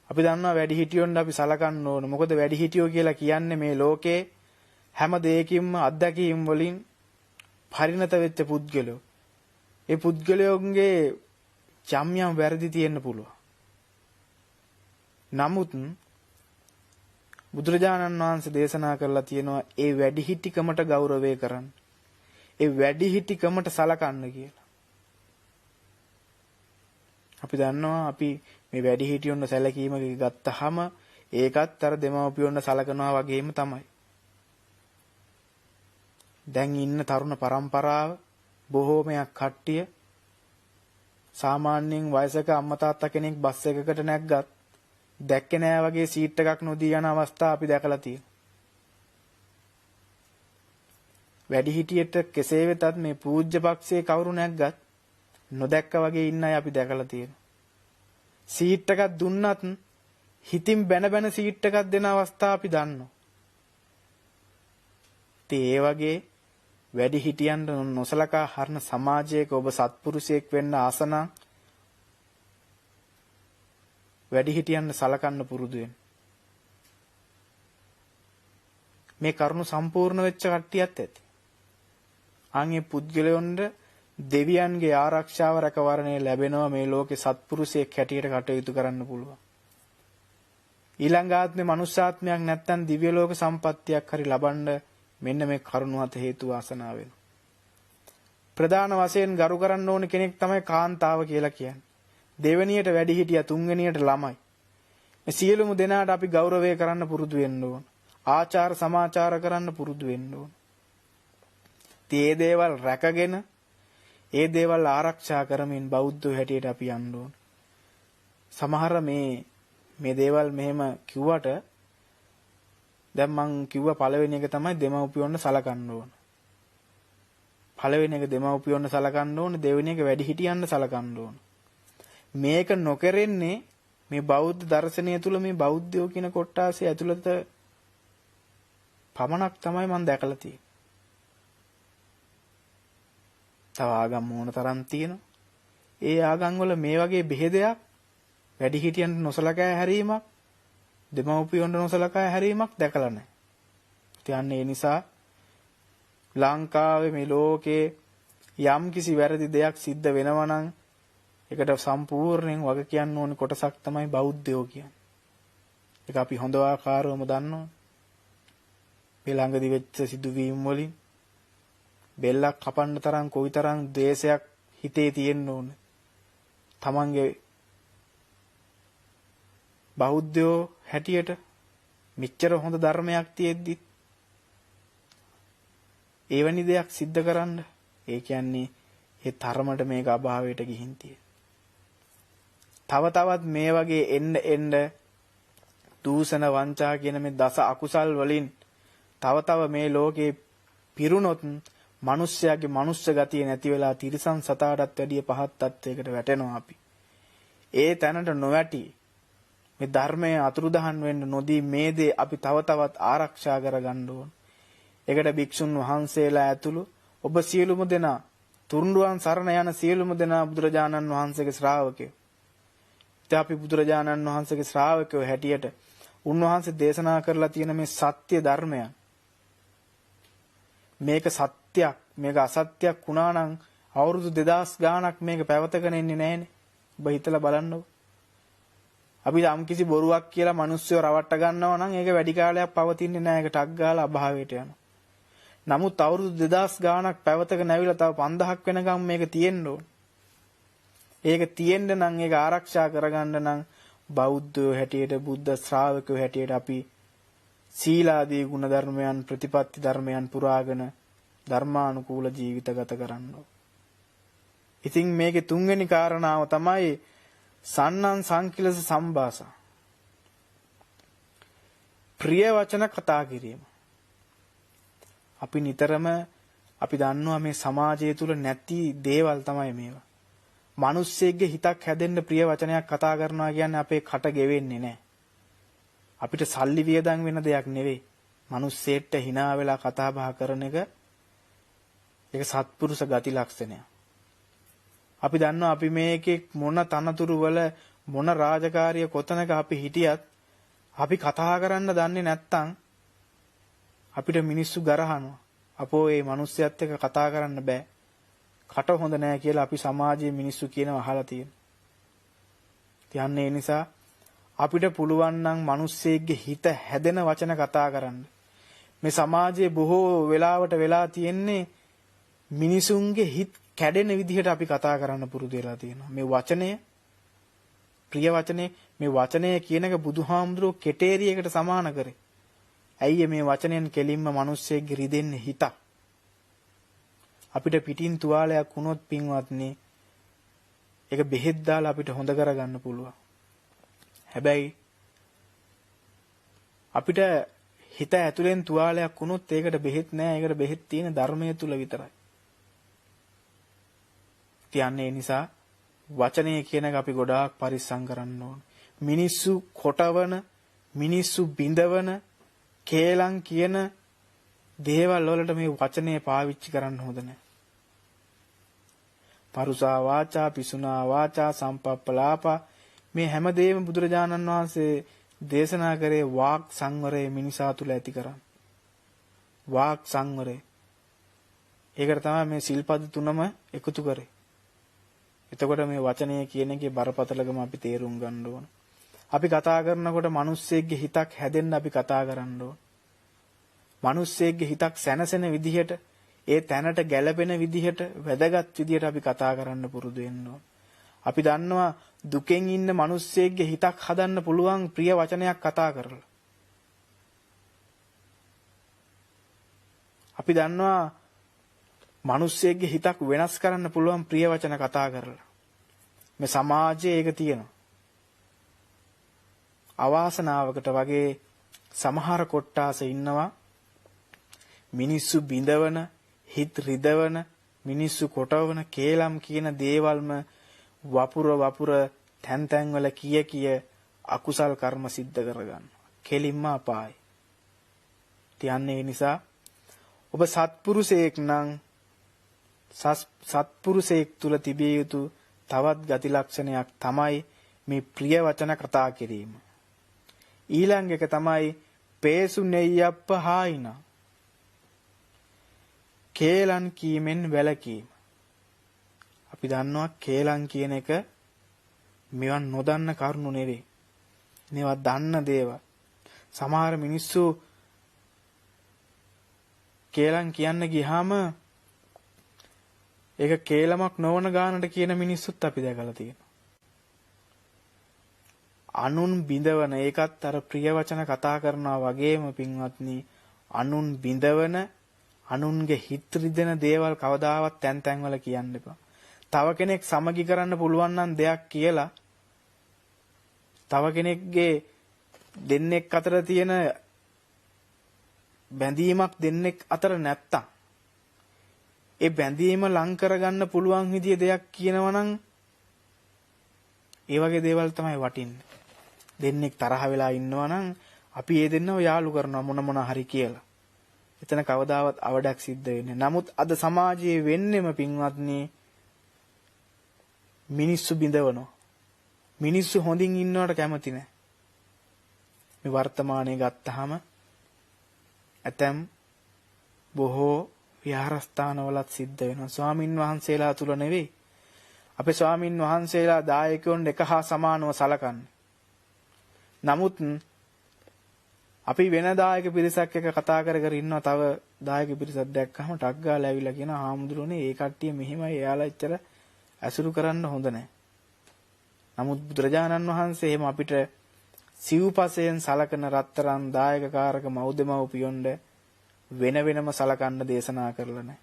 අපි දන්නවා වැඩිහිටියොන්ට අපි සලකන්න ඕන. මොකද වැඩිහිටියෝ කියලා කියන්නේ මේ ලෝකේ හැම දෙයකින්ම අත්දැකීම් වලින් පරිණත වෙච්ච පුද්ගලයෝ. ඒ පුද්ගලයෝගේ යම් වැරදි තියෙන්න පුළුවන්. නමුත් බුදුරජාණන් වහන්සේ දේශනා කරලා තියෙනවා ඒ වැඩිහිටිකමට ගෞරවය කරන්න. ඒ වැඩිහිටිකමට සලකන්න කියලා. අපි දන්නවා අපි මේ වැඩිහිටියොන්ව සැලකීම ගත්තාම ඒකත් අර දෙමව්පියොන්ව සලකනවා වගේම තමයි. දැන් ඉන්න තරුණ පරම්පරාව බොහෝමයක් කට්ටිය සාමාන්‍යයෙන් වයසක අම්මා තාත්තා කෙනෙක් බස් එකකට නැග්ගත් දැක්කේ නෑ වගේ සීට් එකක් නොදී යන අවස්ථා අපි දැකලා තියෙනවා. වැඩිහිටියට කෙසේ වෙතත් මේ පූජ්‍ය පක්ෂයේ කවුරු නැග්ගත් නොදැක්ක වගේ ඉන්න අය අපි දැකලා තියෙනවා. සීට් එකක් දුන්නත් හිතින් බැන සීට් එකක් දෙන අවස්ථා අපි දන්නවා. ඒ වගේ වැඩිහිටියන්ට නොසලකා හරින සමාජයක ඔබ සත්පුරුෂයෙක් වෙන්න ආස නම් වැඩිහිටියන්ට සලකන්න පුරුදු වෙන්න. මේ කරුණු සම්පූර්ණ වෙච්ච කට්ටියත් ඇති. ආන්ගේ පුද්ගලයොන්ට දෙවියන්ගේ ආරක්ෂාව රැකවරණය ලැබෙනවා. මේ ලෝකේ සත්පුරුෂයෙක් හැටියට කටයුතු කරන්න පුළුවන්. ඊළඟ ආත්මේ මනුෂ්‍යාත්මයක් නැත්තම් දිව්‍ය ලෝක සම්පත්තියක් හරි ලබන්න මෙන්න මේ කරුණු 7 හේතු වාසනා වෙනවා. ප්‍රධාන වශයෙන් ගරු කරන්න ඕන කෙනෙක් තමයි කාන්තාව කියලා කියන්නේ. දෙවෙනියට වැඩිහිටියා, තුන්වෙනියට ළමයි. මේ සියලුම දෙනාට අපි ගෞරවය කරන්න පුරුදු වෙන්න ඕන. ආචාර සමාචාර කරන්න පුරුදු වෙන්න ඕන. මේ දේවල් රැකගෙන ඒ දේවල් ආරක්ෂා කරමින් බෞද්ධ හැටියට අපි යන්න ඕන. සමහර මේ දේවල් මෙහෙම කිව්වට දැන් මං කිව්ව පළවෙනි එක තමයි දෙමව්පියොන්ට සලකන්න ඕන. පළවෙනි එක දෙමව්පියොන්ට සලකන්න ඕන, දෙවෙනි එක වැඩිහිටියන්ට සලකන්න ඕන. මේක නොකරන්නේ මේ බෞද්ධ දර්ශනය තුල මේ බෞද්ධයෝ කියන කොටාසේ ඇතුළත පමණක් තමයි මම දැකලා තියෙන්නේ. තව ආගම් මොන තරම් තියෙනවා. ඒ ආගම් වල මේ වගේ බෙහෙදයක් වැඩිහිටියන්ට නොසලකා හැරීමක්, දෙමව්පියොන්ට නොසලකා හැරීමක් දැකලා නැහැ. ඉතින් ඒ නිසා ලංකාවේ මේ ලෝකේ යම් කිසි වැරදි දෙයක් සිද්ධ වෙනවා නම් ඒකට සම්පූර්ණයෙන් වග කියන්න ඕන කොටසක් තමයි බෞද්ධයෝ කියන්නේ. ඒක අපි හොඳ ආකාරවම දන්නවා. මේ ළඟදී වෙච්ච සිදුවීම් වලින් බෙල්ලක් කපන්න තරම් කොයිතරම් ද්වේෂයක් හිතේ තියෙන්න ඕන. තමන්ගේ බෞද්ධයෝ හැටියට මෙච්චර හොඳ ධර්මයක් තියෙද්දි එවැනි දෙයක් සිද්ධ කරන්න, ඒ කියන්නේ ඒ තරමට මේක අභාවයට ගිහින් තියෙන. තව තවත් මේ වගේ එන්න දූෂණ වංචා කියන මේ දස අකුසල් වලින් තව මේ ලෝකේ පිරුණොත් මිනිස්යාගේ මනුෂ්‍ය ගතිය නැති වෙලා තිරිසන් සතාටත් වැඩිය පහත් තත්වයකට වැටෙනවා අපි. ඒ තැනට නොවැටි මේ ධර්මයේ අතුරුදහන් වෙන්න නොදී මේ දේ අපි තවත් ආරක්ෂා කරගන්න ඕන. ඒකට භික්ෂුන් වහන්සේලා ඇතුළු ඔබ සියලුම දෙනා තුරුණුවන් සරණ යන සියලුම දෙනා බුදුරජාණන් වහන්සේගේ ශ්‍රාවකයෝ. ඉතින් අපි බුදුරජාණන් වහන්සේගේ ශ්‍රාවකයෝ හැටියට උන්වහන්සේ දේශනා කරලා තියෙන මේ සත්‍ය ධර්මය මේක සත්‍යයක් මේක අසත්‍යයක් වුණා නම් අවුරුදු 2000 ගාණක් මේක පැවතගෙන ඉන්නේ නැහනේ. ඔබ හිතලා බලන්නකො. අපි යම් කිසි බොරුවක් කියලා මිනිස්සුව රවට්ට ගන්නවා නම් ඒක වැඩි කාලයක් පවතින්නේ නැහැ. ඒක ටක් ගාලා අභාවයට යනවා. නමුත් අවුරුදු 2000 ගාණක් පැවතගෙන ඇවිල්ලා තව 5000ක් වෙනකම් මේක තියෙන්න ඕන. ඒක තියෙන්න නම් ඒක ආරක්ෂා කරගන්න නම් බෞද්ධයෝ හැටියට බුද්ධ ශ්‍රාවකයෝ හැටියට අපි සීලාදී ගුණ ධර්මයන් ප්‍රතිපත්ති ධර්මයන් පුරාගෙන ධර්මානුකූල ජීවිත ගත කරන්න ඕන. ඉතින් මේකේ තුන්වෙනි කාරණාව තමයි සන්නං සංකිලස සම්භාසා. ප්‍රිය වචන කතා කිරීම. අපි නිතරම අපි දන්නවා මේ සමාජය තුල නැති දේවල් තමයි මේවා. මිනිස්සෙක්ගේ හිතක් හැදෙන්න ප්‍රිය වචනයක් කතා කරනවා කියන්නේ අපේ කට ගෙවෙන්නේ නැහැ. අපිට සල්ලි වියදම් වෙන දෙයක් නෙවෙයි. මිනිස්සෙට hina වෙලා කතා බහ කරන එක ඒක සත්පුරුෂ ගති ලක්ෂණයක්. අපි දන්නවා අපි මේකේ මොන තනතුරු වල මොන රාජකාරිය කොතනක අපි හිටියත් අපි කතා කරන්න දන්නේ නැත්තම් අපිට මිනිස්සු ගරහනවා. අපෝ මේ මිනිස්සයත් එක්ක කතා කරන්න බෑ. කට හොඳ නෑ කියලා අපි සමාජයේ මිනිස්සු කියනවා අහලා තියෙනවා. තියන්නේ ඒ නිසා අපිට පුළුවන් නම් මිනිස්සෙක්ගේ හිත හැදෙන වචන කතා කරන්න. මේ සමාජයේ බොහෝ වෙලාවට වෙලා තියෙන්නේ මිනිසුන්ගේ හිත කැඩෙන විදිහට අපි කතා කරන්න පුරුදු වෙලා තියෙනවා. මේ වචනය ප්‍රිය වචනේ මේ වචනය කියන එක බුදුහාමුදුරුවෝ කෙටේරියකට සමාන කරේ. ඇයි මේ වචනයෙන් කෙලින්ම මිනිස්සෙක්ගේ රිදෙන්නේ හිත. අපිට පිටින් තුවාලයක් වුණොත් පින්වත්නි ඒක බෙහෙත් දාලා අපිට හොඳ කරගන්න පුළුවන්. හැබැයි අපිට හිත ඇතුලෙන් තුවාලයක් වුණොත් ඒකට බෙහෙත් නෑ. ඒකට බෙහෙත් තියෙන ධර්මයේ තුල විතරයි. කියන්නේ ඒ නිසා වචනය කියන එක අපි ගොඩාක් පරිස්සම් කරන්න ඕන. මිනිස්සු කොටවන, මිනිස්සු බිඳවන, කේලම් කියන දේවල් වලට මේ වචනේ පාවිච්චි කරන්න හොඳ නැහැ. පරුසා වාචා, පිසුනා වාචා, සම්පප්පලාපා මේ හැමදේම බුදුරජාණන් වහන්සේ දේශනා කරේ වාක් සංවරය මිනිසා තුල ඇති කරන්න. වාක් සංවරය. ඒකට තමයි මේ සිල්පද තුනම එකතු කරේ. එතකොට මේ වචනය කියන එකේ බරපතලකම අපි තේරුම් ගන්න ඕන. අපි කතා කරනකොට මිනිස්සෙක්ගේ හිතක් හැදෙන්න අපි කතා කරන්න ඕන. මිනිස්සෙක්ගේ හිතක් සැනසෙන විදිහට, ඒ තැනට ගැළපෙන විදිහට, වැදගත් විදිහට අපි කතා කරන්න පුරුදු වෙන්න ඕන. අපි දන්නවා දුකෙන් ඉන්න මිනිස්සෙක්ගේ හිතක් හදන්න පුළුවන් ප්‍රිය වචනයක් කතා කරලා. අපි දන්නවා මිනිස්සෙක්ගේ හිතක් වෙනස් කරන්න පුළුවන් ප්‍රිය වචන කතා කරලා. මේ සමාජයේ ඒක තියෙනවා. අවාසනාවකට වගේ සමහර කොට්ටාස ඉන්නවා මිනිස්සු බිඳවන, හිත රිදවන, මිනිස්සු කොටවන, කේලම් කියන දේවල්ම වපුර තැන් තැන් වල කිය අකුසල් කර්ම සිද්ධ කරගන්නවා. කෙලින්ම අපායි. තියන්නේ ඒ නිසා ඔබ සත්පුරුෂයෙක් නම් සත්පුරුෂයෙක් තුල තිබිය යුතු තවත් ගති ලක්ෂණයක් තමයි මේ ප්‍රිය වචන කතා කිරීම. ඊළඟ එක තමයි පේසු නෙය්‍යප්ප හායිනා. කේලම් කීමෙන් වැළකීම. අපි දන්නවා කේලම් කියන එක මේවා නොදන්න කරුණු නෙවෙයි. මේවා දන්න දේවල්. සමහර මිනිස්සු කේලම් කියන්න ගියාම ඒක කේලමක් නොවන ගානට කියන මිනිස්සුත් අපි දැකලා තියෙනවා. අනුන් බිඳවන ඒකත් අර ප්‍රිය වචන කතා කරනවා වගේම පින්වත්නි අනුන් බිඳවන අනුන්ගේ හිත රිදෙන දේවල් කවදාවත් තැන් වල කියන්න එපා. තව කෙනෙක් සමගි කරන්න පුළුවන් නම් දෙයක් කියලා තව කෙනෙක්ගේ දෙන්නෙක් අතර තියෙන බැඳීමක් දෙන්නෙක් අතර නැත්තම් ඒ බැඳීම ලං කරගන්න පුළුවන් විදිය දෙයක් කියනවා නම් ඒ වගේ දේවල් තමයි වටින්නේ. දෙන්නෙක් තරහ වෙලා ඉන්නවා නම් අපි ඒ දෙන්නව යාළු කරනවා මොන හරි කියලා. එතන කවදාවත් අවඩක් සිද්ධ වෙන්නේ. නමුත් අද සමාජයේ වෙන්නෙම පින්වත්නි මිනිස්සු බිඳවනවා. මිනිස්සු හොඳින් ඉන්නවට කැමති නැහැ. මේ වර්තමානයේ ගත්තාම ඇතම් බොහෝ විහාරස්ථානවලත් සිද්ධ වෙනවා. ස්වාමින් වහන්සේලා තුල නෙවෙයි. අපේ ස්වාමින් වහන්සේලා දායකයන් එක හා සමානව සලකන්නේ. නමුත් අපි වෙන දායක පිරිසක් එක්ක කතා කර කර ඉන්නවා. තව දායක පිරිසක් දැක්කම ටක් ගාලා ඇවිල්ලා කියන හාමුදුරනේ ඒ කට්ටිය මෙහිමයි එයාලා එච්චර ඇසුරු කරන්න හොඳ නැහැ. නමුත් බුදුරජාණන් වහන්සේ එහෙම අපිට සිව්පසයෙන් සලකන රත්තරන් දායකකාරක මෞදෙමව්පියොන්ඩ වෙන වෙනම සලකන්න දේශනා කරලා නැහැ.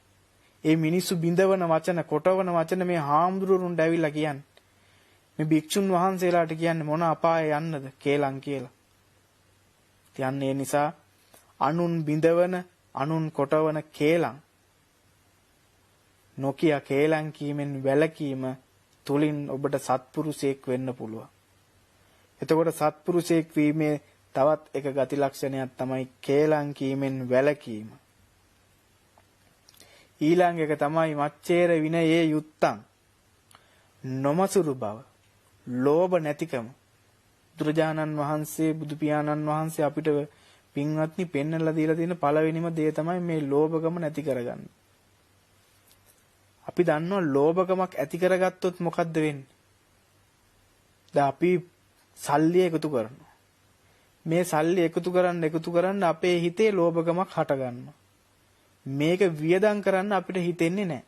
ඒ මිනිස්සු බිඳවන වචන, කොටවන වචන මේ හාමුදුරුවරුන්ට ඇවිල්ලා කියන්නේ. මේ භික්ෂුන් වහන්සේලාට කියන්නේ මොන අපායේ යන්නද කේලම් කියලා. යන්නේ නිසා අනුන් බිඳවන, අනුන් කොටවන කේලම් නොකිය කේලම් කීමෙන් වැළකීම තුලින් ඔබට සත්පුරුෂයෙක් වෙන්න පුළුවන්. එතකොට සත්පුරුෂයෙක් වීමේ තවත් එක ගති ලක්ෂණයක් තමයි කේලම් කීමෙන් වැළකීම. ඊළඟ එක තමයි මච්චේර විනයේ යුත්තං. නොමසුරු බව, ලෝභ නැතිකම. බුදුරජාණන් වහන්සේ, බුදු පියාණන් වහන්සේ අපිට පින්වත්නි පෙන්වලා දීලා තියෙන පළවෙනිම දේ තමයි මේ ලෝභකම නැති කරගන්න. අපි දන්නවා ලෝභකමක් ඇති කරගත්තොත් මොකද්ද වෙන්නේ? දැන් අපි සල්ලි එකතු කරනවා. මේ සල්ලි එකතු කරන්න අපේ හිතේ ලෝභකමක් හට ගන්නවා. මේක වියදම් කරන්න අපිට හිතෙන්නේ නැහැ.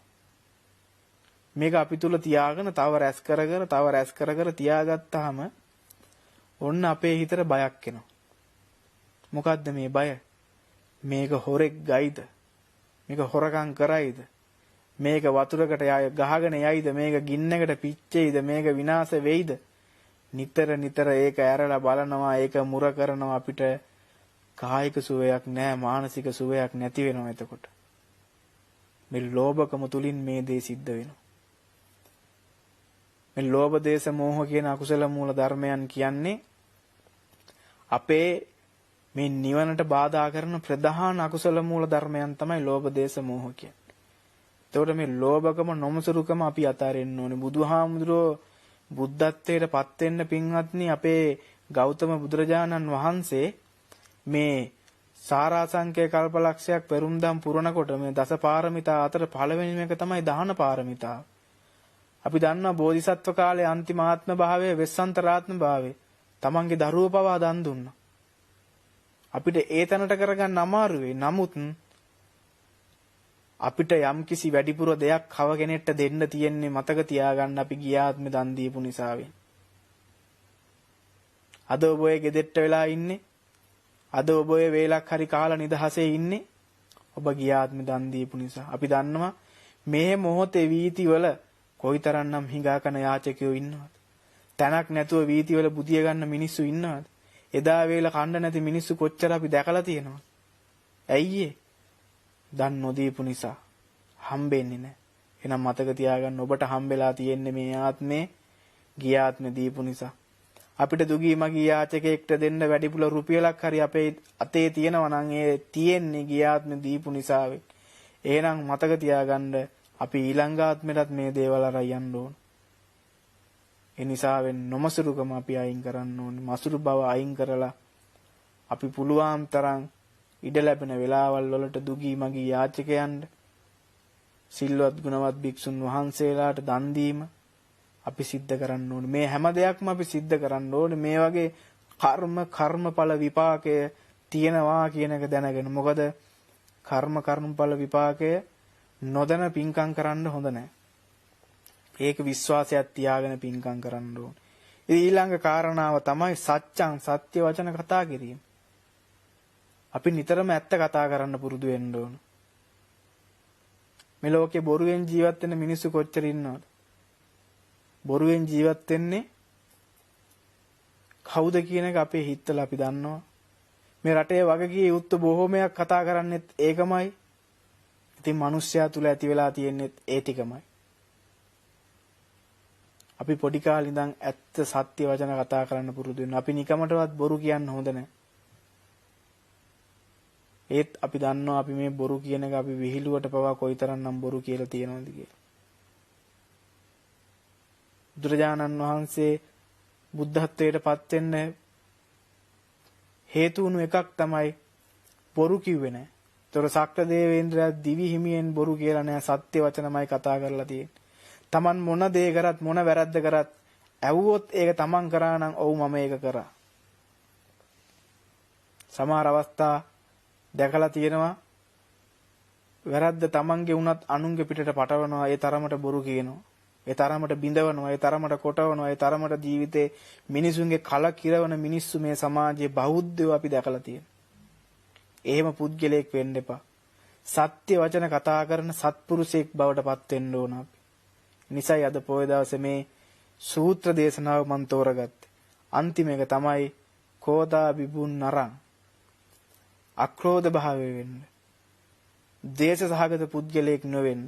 මේක අපි තුල තියාගෙන තව රැස් කර තියාගත්තාම ඔන්න අපේ හිතට බයක් එනවා. මොකද්ද මේ බය? මේක හොරෙක් ගයිද? මේක හොරකම් කරයිද? මේක වතුරකට ගහගෙන යයිද? මේක ගින්නකට පිච්චෙයිද? මේක විනාශ වෙයිද? නිතර ඒක ඇරලා බලනවා, ඒක මුර කරනවා. අපිට කායික සුවයක් නැහැ, මානසික සුවයක් නැති වෙනවා. එතකොට මේ ලෝභකම තුලින් මේ දේ සිද්ධ වෙනවා. මේ ලෝභ දේශ මොහ කියන අකුසල මූල ධර්මයන් කියන්නේ අපේ මේ නිවනට බාධා කරන ප්‍රධාන අකුසල මූල ධර්මයන් තමයි ලෝභ දේශ මොහ කියන්නේ. එතකොට මේ ලෝභකම නොමසුරුකම අපි අතාරින්න ඕනේ. බුදුහාමුදුරෝ බුද්ධත්වයට පත් වෙන්න පින්වත්නි අපේ ගෞතම බුදුරජාණන් වහන්සේ මේ සාරාංශකේ කල්පලක්ෂයක් පෙරුම්දම් පුරනකොට මේ දස පාරමිතා අතර පළවෙනිම එක තමයි දාන පාරමිතාව. අපි දන්නවා බෝධිසත්ව කාලයේ අන්තිම ආත්ම භාවයේ වෙස්සන්තරාත්ම භාවයේ තමන්ගේ දරුවෝ පවා දන් දුන්නා. අපිට ඒ තැනට කරගන්න අමාරු වෙයි. නමුත් අපිට යම්කිසි වැඩිපුර දෙයක් කව කෙනෙක්ට දෙන්න තියෙන්නේ මතක තියාගන්න අපි ගිය ආත්මේ දන් දීපු නිසා වෙන්නේ. අද ඔබ ඔය ගෙදෙට්ට වෙලා ඉන්නේ. අද ඔබ ඔය වේලක් හරි කාලා නිදහසේ ඉන්නේ. ඔබ ගිය ආත්මේ දන් දීපු නිසා. අපි දන්නවා මේ මොහොතේ වීතිවල කොයිතරම්නම් හිඟා කන යාචකයෝ ඉන්නවද? තැනක් නැතුව වීතිවල බුදිය ගන්න මිනිස්සු ඉන්නවද? එදා වේල කන්න නැති මිනිස්සු කොච්චර අපි දැකලා තියෙනවද? ඇයි දන් නොදීපු නිසා හම්බෙන්නේ නැහැ. එහෙනම් මතක තියාගන්න ඔබට හම්බෙලා තියෙන්නේ මේ ආත්මේ ගිය ආත්මේ දීපු නිසා. අපිට දුගී මගී යාචකයෙක්ට දෙන්න වැඩිපුර රුපියලක් හරි අපේ අතේ තියෙනවා නම් ඒ තියෙන්නේ ගිය ආත්මේ දීපු නිසා වෙයි. එහෙනම් මතක තියාගන්න අපි ඊළඟ ආත්මෙටත් මේ දේවල් අරන් යන්න ඕන. ඒ නිසා නොමසුරුකම අපි අයින් කරන්න ඕනේ. මසුරු බව අයින් කරලා අපි පුළුවන් තරම් ඉඩ ලැබෙන වෙලාවල් වලට දුගී මගී යාචකයන්ට සිල්වත් ගුණවත් භික්ෂුන් වහන්සේලාට දන් දීම අපි සිද්ධ කරන්න ඕනේ. මේ හැම දෙයක්ම අපි සිද්ධ කරන්න ඕනේ. මේ වගේ කර්මඵල විපාකය තියෙනවා කියන එක දැනගෙන. මොකද කර්මඵල විපාකය නොදැන පින්කම් කරන්න හොඳ නැහැ. ඒක විශ්වාසයක් තියාගෙන පින්කම් කරන්න ඕනේ. ඊළඟ කාරණාව තමයි සත්‍යං සත්‍ය වචන කතා කිරීම. අපි නිතරම ඇත්ත කතා කරන්න පුරුදු වෙන්න ඕන. මේ ලෝකේ බොරුවෙන් ජීවත් වෙන මිනිස්සු කොච්චර ඉන්නවද? බොරුවෙන් ජීවත් වෙන්නේ කවුද කියන එක අපේ හිතවල අපි දන්නවා. මේ රටේ වගකීම් යුක්ත බොහෝමයක් කතා කරන්නේත් ඒකමයි. ඉතින් මිනිස්සයා තුල ඇති වෙලා තියෙන්නේ ඒ ටිකමයි. අපි පොඩි කාලේ ඉඳන් ඇත්ත සත්‍ය වචන කතා කරන්න පුරුදු වෙනවා. අපි නිකමටවත් බොරු කියන්න හොඳ නැහැ. ඒත් අපි දන්නවා අපි මේ බොරු කියන එක අපි විහිළුවට පවා කොයිතරම්නම් බොරු කියලා තියනවද කියලා. බුදුරජාණන් වහන්සේ බුද්ධත්වයට පත් වෙන්න හේතු වුණු එකක් තමයි බොරු කිව්වේ නැහැ. ඒතර ශක්‍ර දේවේන්ද්‍රයා දිවි හිමියෙන් බොරු කියලා නැහැ, සත්‍ය වචනමයි කතා කරලා තියෙන්නේ. Taman මොන දේ කරත් මොන වැරද්ද කරත් ඇව්වොත් ඒක Taman කරා නම් ඔව් මම ඒක කරා. සමහර අවස්ථා දැකලා තියෙනවා වැරද්ද Tamanගේ වුණත් අනුන්ගේ පිටට පටවනවා, ඒ තරමට බොරු කියනවා. ඒ තරමට බිඳවනවා, ඒ තරමට කොටවනවා, ඒ තරමට ජීවිතේ මිනිසුන්ගේ කල කිරවන මිනිස්සු මේ සමාජයේ බෞද්ධයෝ අපි දැකලා තියෙනවා. එහෙම පුද්ගලයෙක් වෙන්න එපා. සත්‍ය වචන කතා කරන සත්පුරුෂයෙක් බවට පත් වෙන්න ඕන අපි. නිසයි අද පොය දවසේ මේ සූත්‍ර දේශනාව මම තෝරගත්තේ. අන්තිම එක තමයි කෝදා විබුන් නරං. අක්‍රෝධ භාවය වෙන්න. දේශ සහගත පුද්ගලයෙක් නොවෙන්න.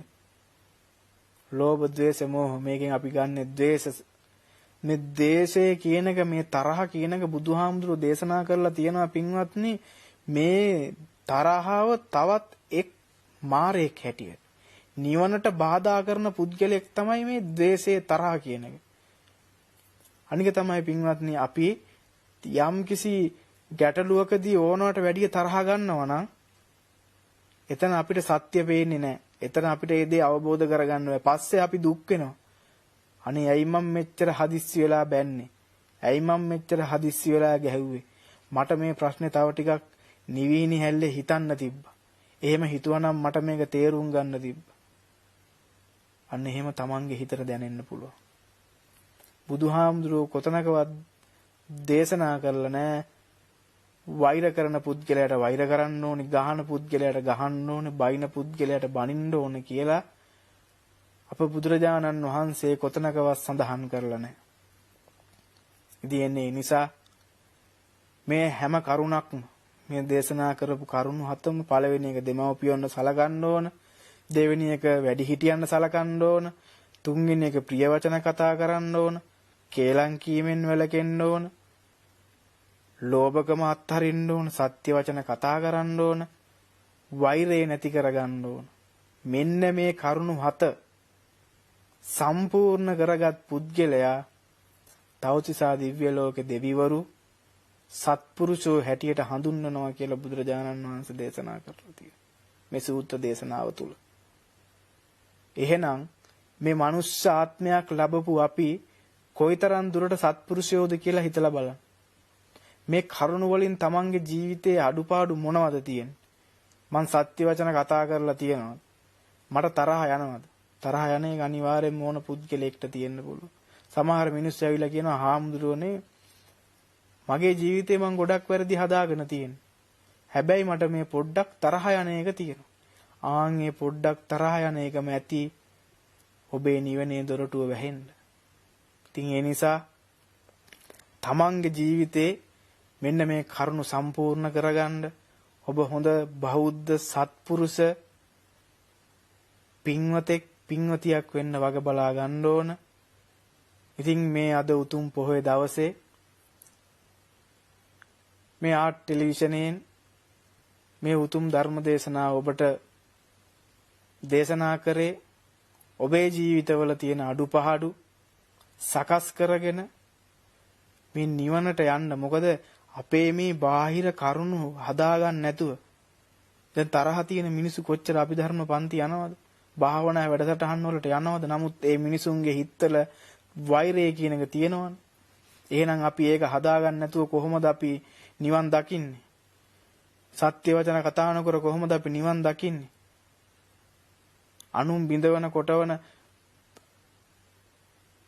ලෝභ ද්වේෂ මෝහ මේකෙන් අපි ගන්නෙ ද්වේෂ. මේ දේශය කියන එක, මේ තරහ කියන එක බුදුහාමුදුරුවෝ දේශනා කරලා තියෙනවා පින්වත්නි. මේ තරහව තවත් එක් මාරයක් හැටියට නිවනට බාධා කරන පුද්ගලයෙක් තමයි මේ ද්වේෂයේ තරහ කියන එක. අනික තමයි පින්වත්නි අපි යම් කිසි ගැටලුවකදී ඕනවට වැඩිය තරහ ගන්නවා නම් එතන අපිට සත්‍ය පේන්නේ නැහැ. එතන අපිට ඒ දේ අවබෝධ කරගන්න බැහැ. පස්සේ අපි දුක් වෙනවා. අනේ ඇයි මම මෙච්චර හදිස්සි වෙලා බැන්නේ? ඇයි මම මෙච්චර හදිස්සි වෙලා ගැහුවේ? මට මේ ප්‍රශ්නේ තව ටිකක් නිවිනි හැල්ලේ හිතන්න තිබ්බා. එහෙම හිතුවනම් මට මේක තේරුම් ගන්න තිබ්බා. අන්න එහෙම තමන්ගේ හිතට දැනෙන්න පුළුවන්. බුදුහාමුදුරුවෝ කොතනකවත් දේශනා කරලා නැහැ වෛර කරන පුද්ගලයාට වෛර කරන්න ඕනේ, ගහන පුද්ගලයාට ගහන්න ඕනේ, බයින පුද්ගලයාට බනින්න ඕනේ කියලා අප බුදුරජාණන් වහන්සේ කොතනකවත් සඳහන් කරලා නැහැ. ඉතින් ඒ නිසා මේ හැම කරුණක්ම මේ දේශනා කරපු කරුණු හතම පළවෙනි එක දෙමව්පියන්ව සලකන්න ඕන, දෙවෙනි එක වැඩිහිටියන්ව සලකන්න ඕන, තුන්වෙනි එක ප්‍රිය වචන කතා කරන්න ඕන, කේලම් කීමෙන් වැළකෙන්න ඕන, ලෝභකම අත්හරින්න ඕන, සත්‍ය වචන කතා කරන්න ඕන, වෛරය නැති කරගන්න ඕන. මෙන්න මේ කරුණු හත සම්පූර්ණ කරගත් පුද්ගලයා තවතිසා දිව්‍ය ලෝකේ දෙවිවරු සත්පුරුෂෝ හැටියට හඳුන්වනවා කියලා බුදුරජාණන් වහන්සේ දේශනා කරලා තියෙනවා මේ සූත්‍ර දේශනාව තුළ. එහෙනම් මේ මනුෂ්‍ය ආත්මයක් ලැබපු අපි කොයිතරම් දුරට සත්පුරුෂයෝද කියලා හිතලා බලන්න. මේ කරුණ වලින් තමන්ගේ ජීවිතයේ අඩුපාඩු මොනවද තියෙන්නේ? මං සත්‍ය වචන කතා කරලා තියෙනවා. මට තරහ යනවද? තරහ යන එක අනිවාර්යෙන්ම ඕන පුද්ගලයෙක්ට තියෙන්න පුළුවන්. සමහර මිනිස්සු ඇවිල්ලා කියනවා හාමුදුරුවනේ මගේ ජීවිතේ මං ගොඩක් වැරදි හදාගෙන තියෙනවා. හැබැයි මට මේ පොඩ්ඩක් තරහ යන එක තියෙනවා. ආන් මේ පොඩ්ඩක් තරහ යන එකම ඇති ඔබේ නිවනේ දොරටුව වැහෙන්න. ඉතින් ඒ නිසා තමන්ගේ ජීවිතේ මෙන්න මේ කරුණු සම්පූර්ණ කරගන්න ඔබ හොඳ බෞද්ධ සත්පුරුෂ පින්වතෙක් පින්වතියක් වෙන්න වග බලා ගන්න ඕන. ඉතින් මේ අද උතුම් පොහොය දවසේ මේ ආට් ටෙලිවිෂනයෙන් මේ උතුම් ධර්ම දේශනාව ඔබට දේශනා කරේ ඔබේ ජීවිතවල තියෙන අඩුපහඩු සකස් කරගෙන මේ නිවනට යන්න. මොකද අපේ මේ බාහිර කරුණු හදාගන්න නැතුව දැන් තරහ තියෙන මිනිස්සු කොච්චර අභිධර්ම පන්ති යනවද? භාවනා වැඩසටහන් වලට යනවද? නමුත් ඒ මිනිසුන්ගේ හිතවල වෛරය කියන එක තියෙනවනේ. එහෙනම් අපි ඒක හදාගන්න නැතුව කොහොමද අපි නිවන් දකින්නේ? සත්‍ය වචන කතා නොකර කොහොමද අපි නිවන් දකින්නේ? අනුන් බිඳවන කොටවන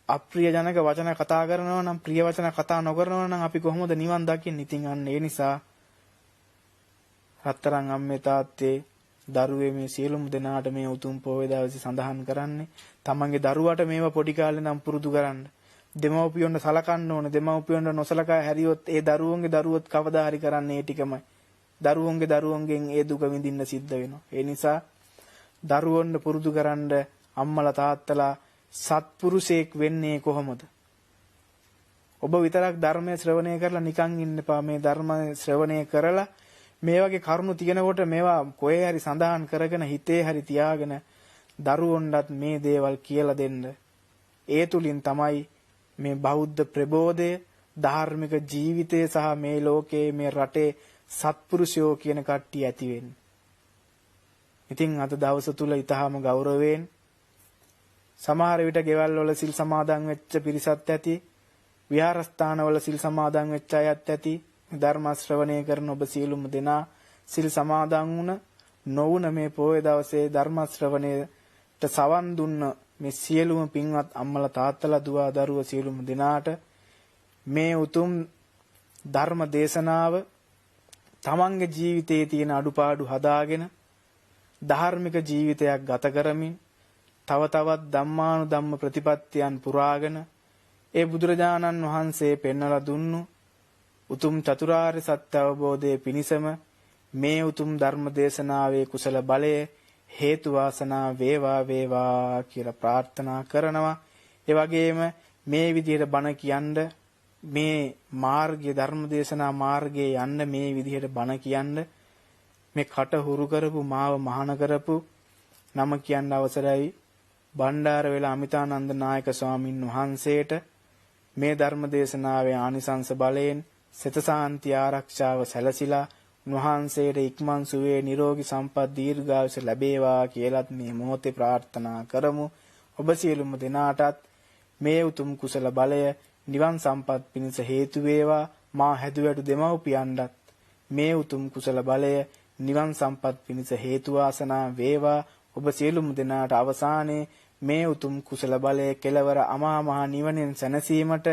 අප්‍රිය ජනක වචන කතා කරනවා නම්, ප්‍රිය වචන කතා නොකරනවා නම් අපි කොහොමද නිවන් දකින්නේ? ඉතින් අන්න ඒ නිසා රත්තරන් අම්මේ තාත්තේ දරුවේ මේ සියලුම දෙනාට මේ උතුම් පොහොය දවසේ සඳහන් කරන්නේ තමන්ගේ දරුවාට මේවා පොඩි කාලේ නම් පුරුදු කරන්න. දෙමව්පියොන්ට සලකන්න ඕන. දෙමව්පියොන්ට නොසලකා හැරියොත් ඒ දරුවන්ගේ දරුවොත් කවදා හරි කරන්නේ ඒ ටිකමයි. දරුවන්ගේ දරුවන්ගෙන් ඒ දුක විඳින්න සිද්ධ වෙනවා. ඒ නිසා දරුවන්ට පුරුදු කරන්න අම්මලා තාත්තලා සත්පුරුෂයෙක් වෙන්නේ කොහොමද? ඔබ විතරක් ධර්මයේ ශ්‍රවණය කරලා නිකන් ඉන්න එපා. මේ ධර්මයේ ශ්‍රවණය කරලා මේ වගේ කරුණු තියෙනකොට මේවා කොහේ හරි සඳහන් කරගෙන හිතේ හරි තියාගෙන දරුවොන්ටත් මේ දේවල් කියලා දෙන්න. ඒ තුලින් තමයි මේ බෞද්ධ ප්‍රබෝධය, ධාර්මික ජීවිතය සහ මේ ලෝකයේ මේ රටේ සත්පුරුෂයෝ කියන කට්ටිය ඇති වෙන්නේ. ඉතින් අද දවස තුල ඊටාම ගෞරවයෙන් සමහර විට ගෙවල් වල සිල් සමාදන් වෙච්ච පිරිසත් ඇති, විහාරස්ථානවල සිල් සමාදන් වෙච්ච අයත් ඇති. ධර්ම ශ්‍රවණය කරන ඔබ සියලුම දෙනා සිල් සමාදන් වුණ නොවුන මේ පොය දවසේ ධර්ම ශ්‍රවණයට සවන් දුන්න මේ සියලුම පින්වත් අම්මලා තාත්තලා දුව දරුවෝ සියලුම දෙනාට මේ උතුම් ධර්ම දේශනාව තමන්ගේ ජීවිතයේ තියෙන අඩුපාඩු හදාගෙන ධාර්මික ජීවිතයක් ගත කරමින් තව තවත් ධම්මානුධම්ම ප්‍රතිපත්තියන් පුරාගෙන ඒ බුදුරජාණන් වහන්සේ පෙන්වලා දුන්නු උතුම් චතුරාර්ය සත්‍ය අවබෝධයේ පිණිසම මේ උතුම් ධර්ම දේශනාවේ කුසල බලය හේතු වාසනා වේවා කියලා ප්‍රාර්ථනා කරනවා. ඒ වගේම මේ විදිහට බණ කියන්න මේ මාර්ගයේ ධර්ම දේශනා මාර්ගයේ යන්න මේ විදිහට බණ කියන්න මේ කට හුරු කරපු මාව මහාන කරපු නම කියන්න අවසරයි බණ්ඩාරවැල අමිතානන්ද නායක ස්වාමින් වහන්සේට මේ ධර්ම දේශනාවේ ආනිසංස බලයෙන් සිත සාන්ති ආරක්ෂාව සැලසිලා උන්වහන්සේට ඉක්මන් සුවේ නිරෝගී සම්පත් දීර්ඝායුෂ ලැබේවා කියලාත් මේ මොහොතේ ප්‍රාර්ථනා කරමු. ඔබ සියලුම දෙනාටත් මේ උතුම් කුසල බලය නිවන් සම්පත් පිණිස හේතු වේවා. මා හැදුවැඩු දෙමව්පියන්ටත් මේ උතුම් කුසල බලය නිවන් සම්පත් පිණිස හේතු වාසනා වේවා. ඔබ සියලුම දෙනාට අවසානයේ මේ උතුම් කුසල බලය කෙලවර අමා මහ නිවනෙන් සැනසීමට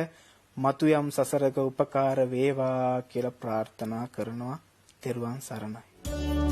මතු යම් සසරක උපකාර වේවා කියලා ප්‍රාර්ථනා කරනවා. තෙරුවන් සරණයි.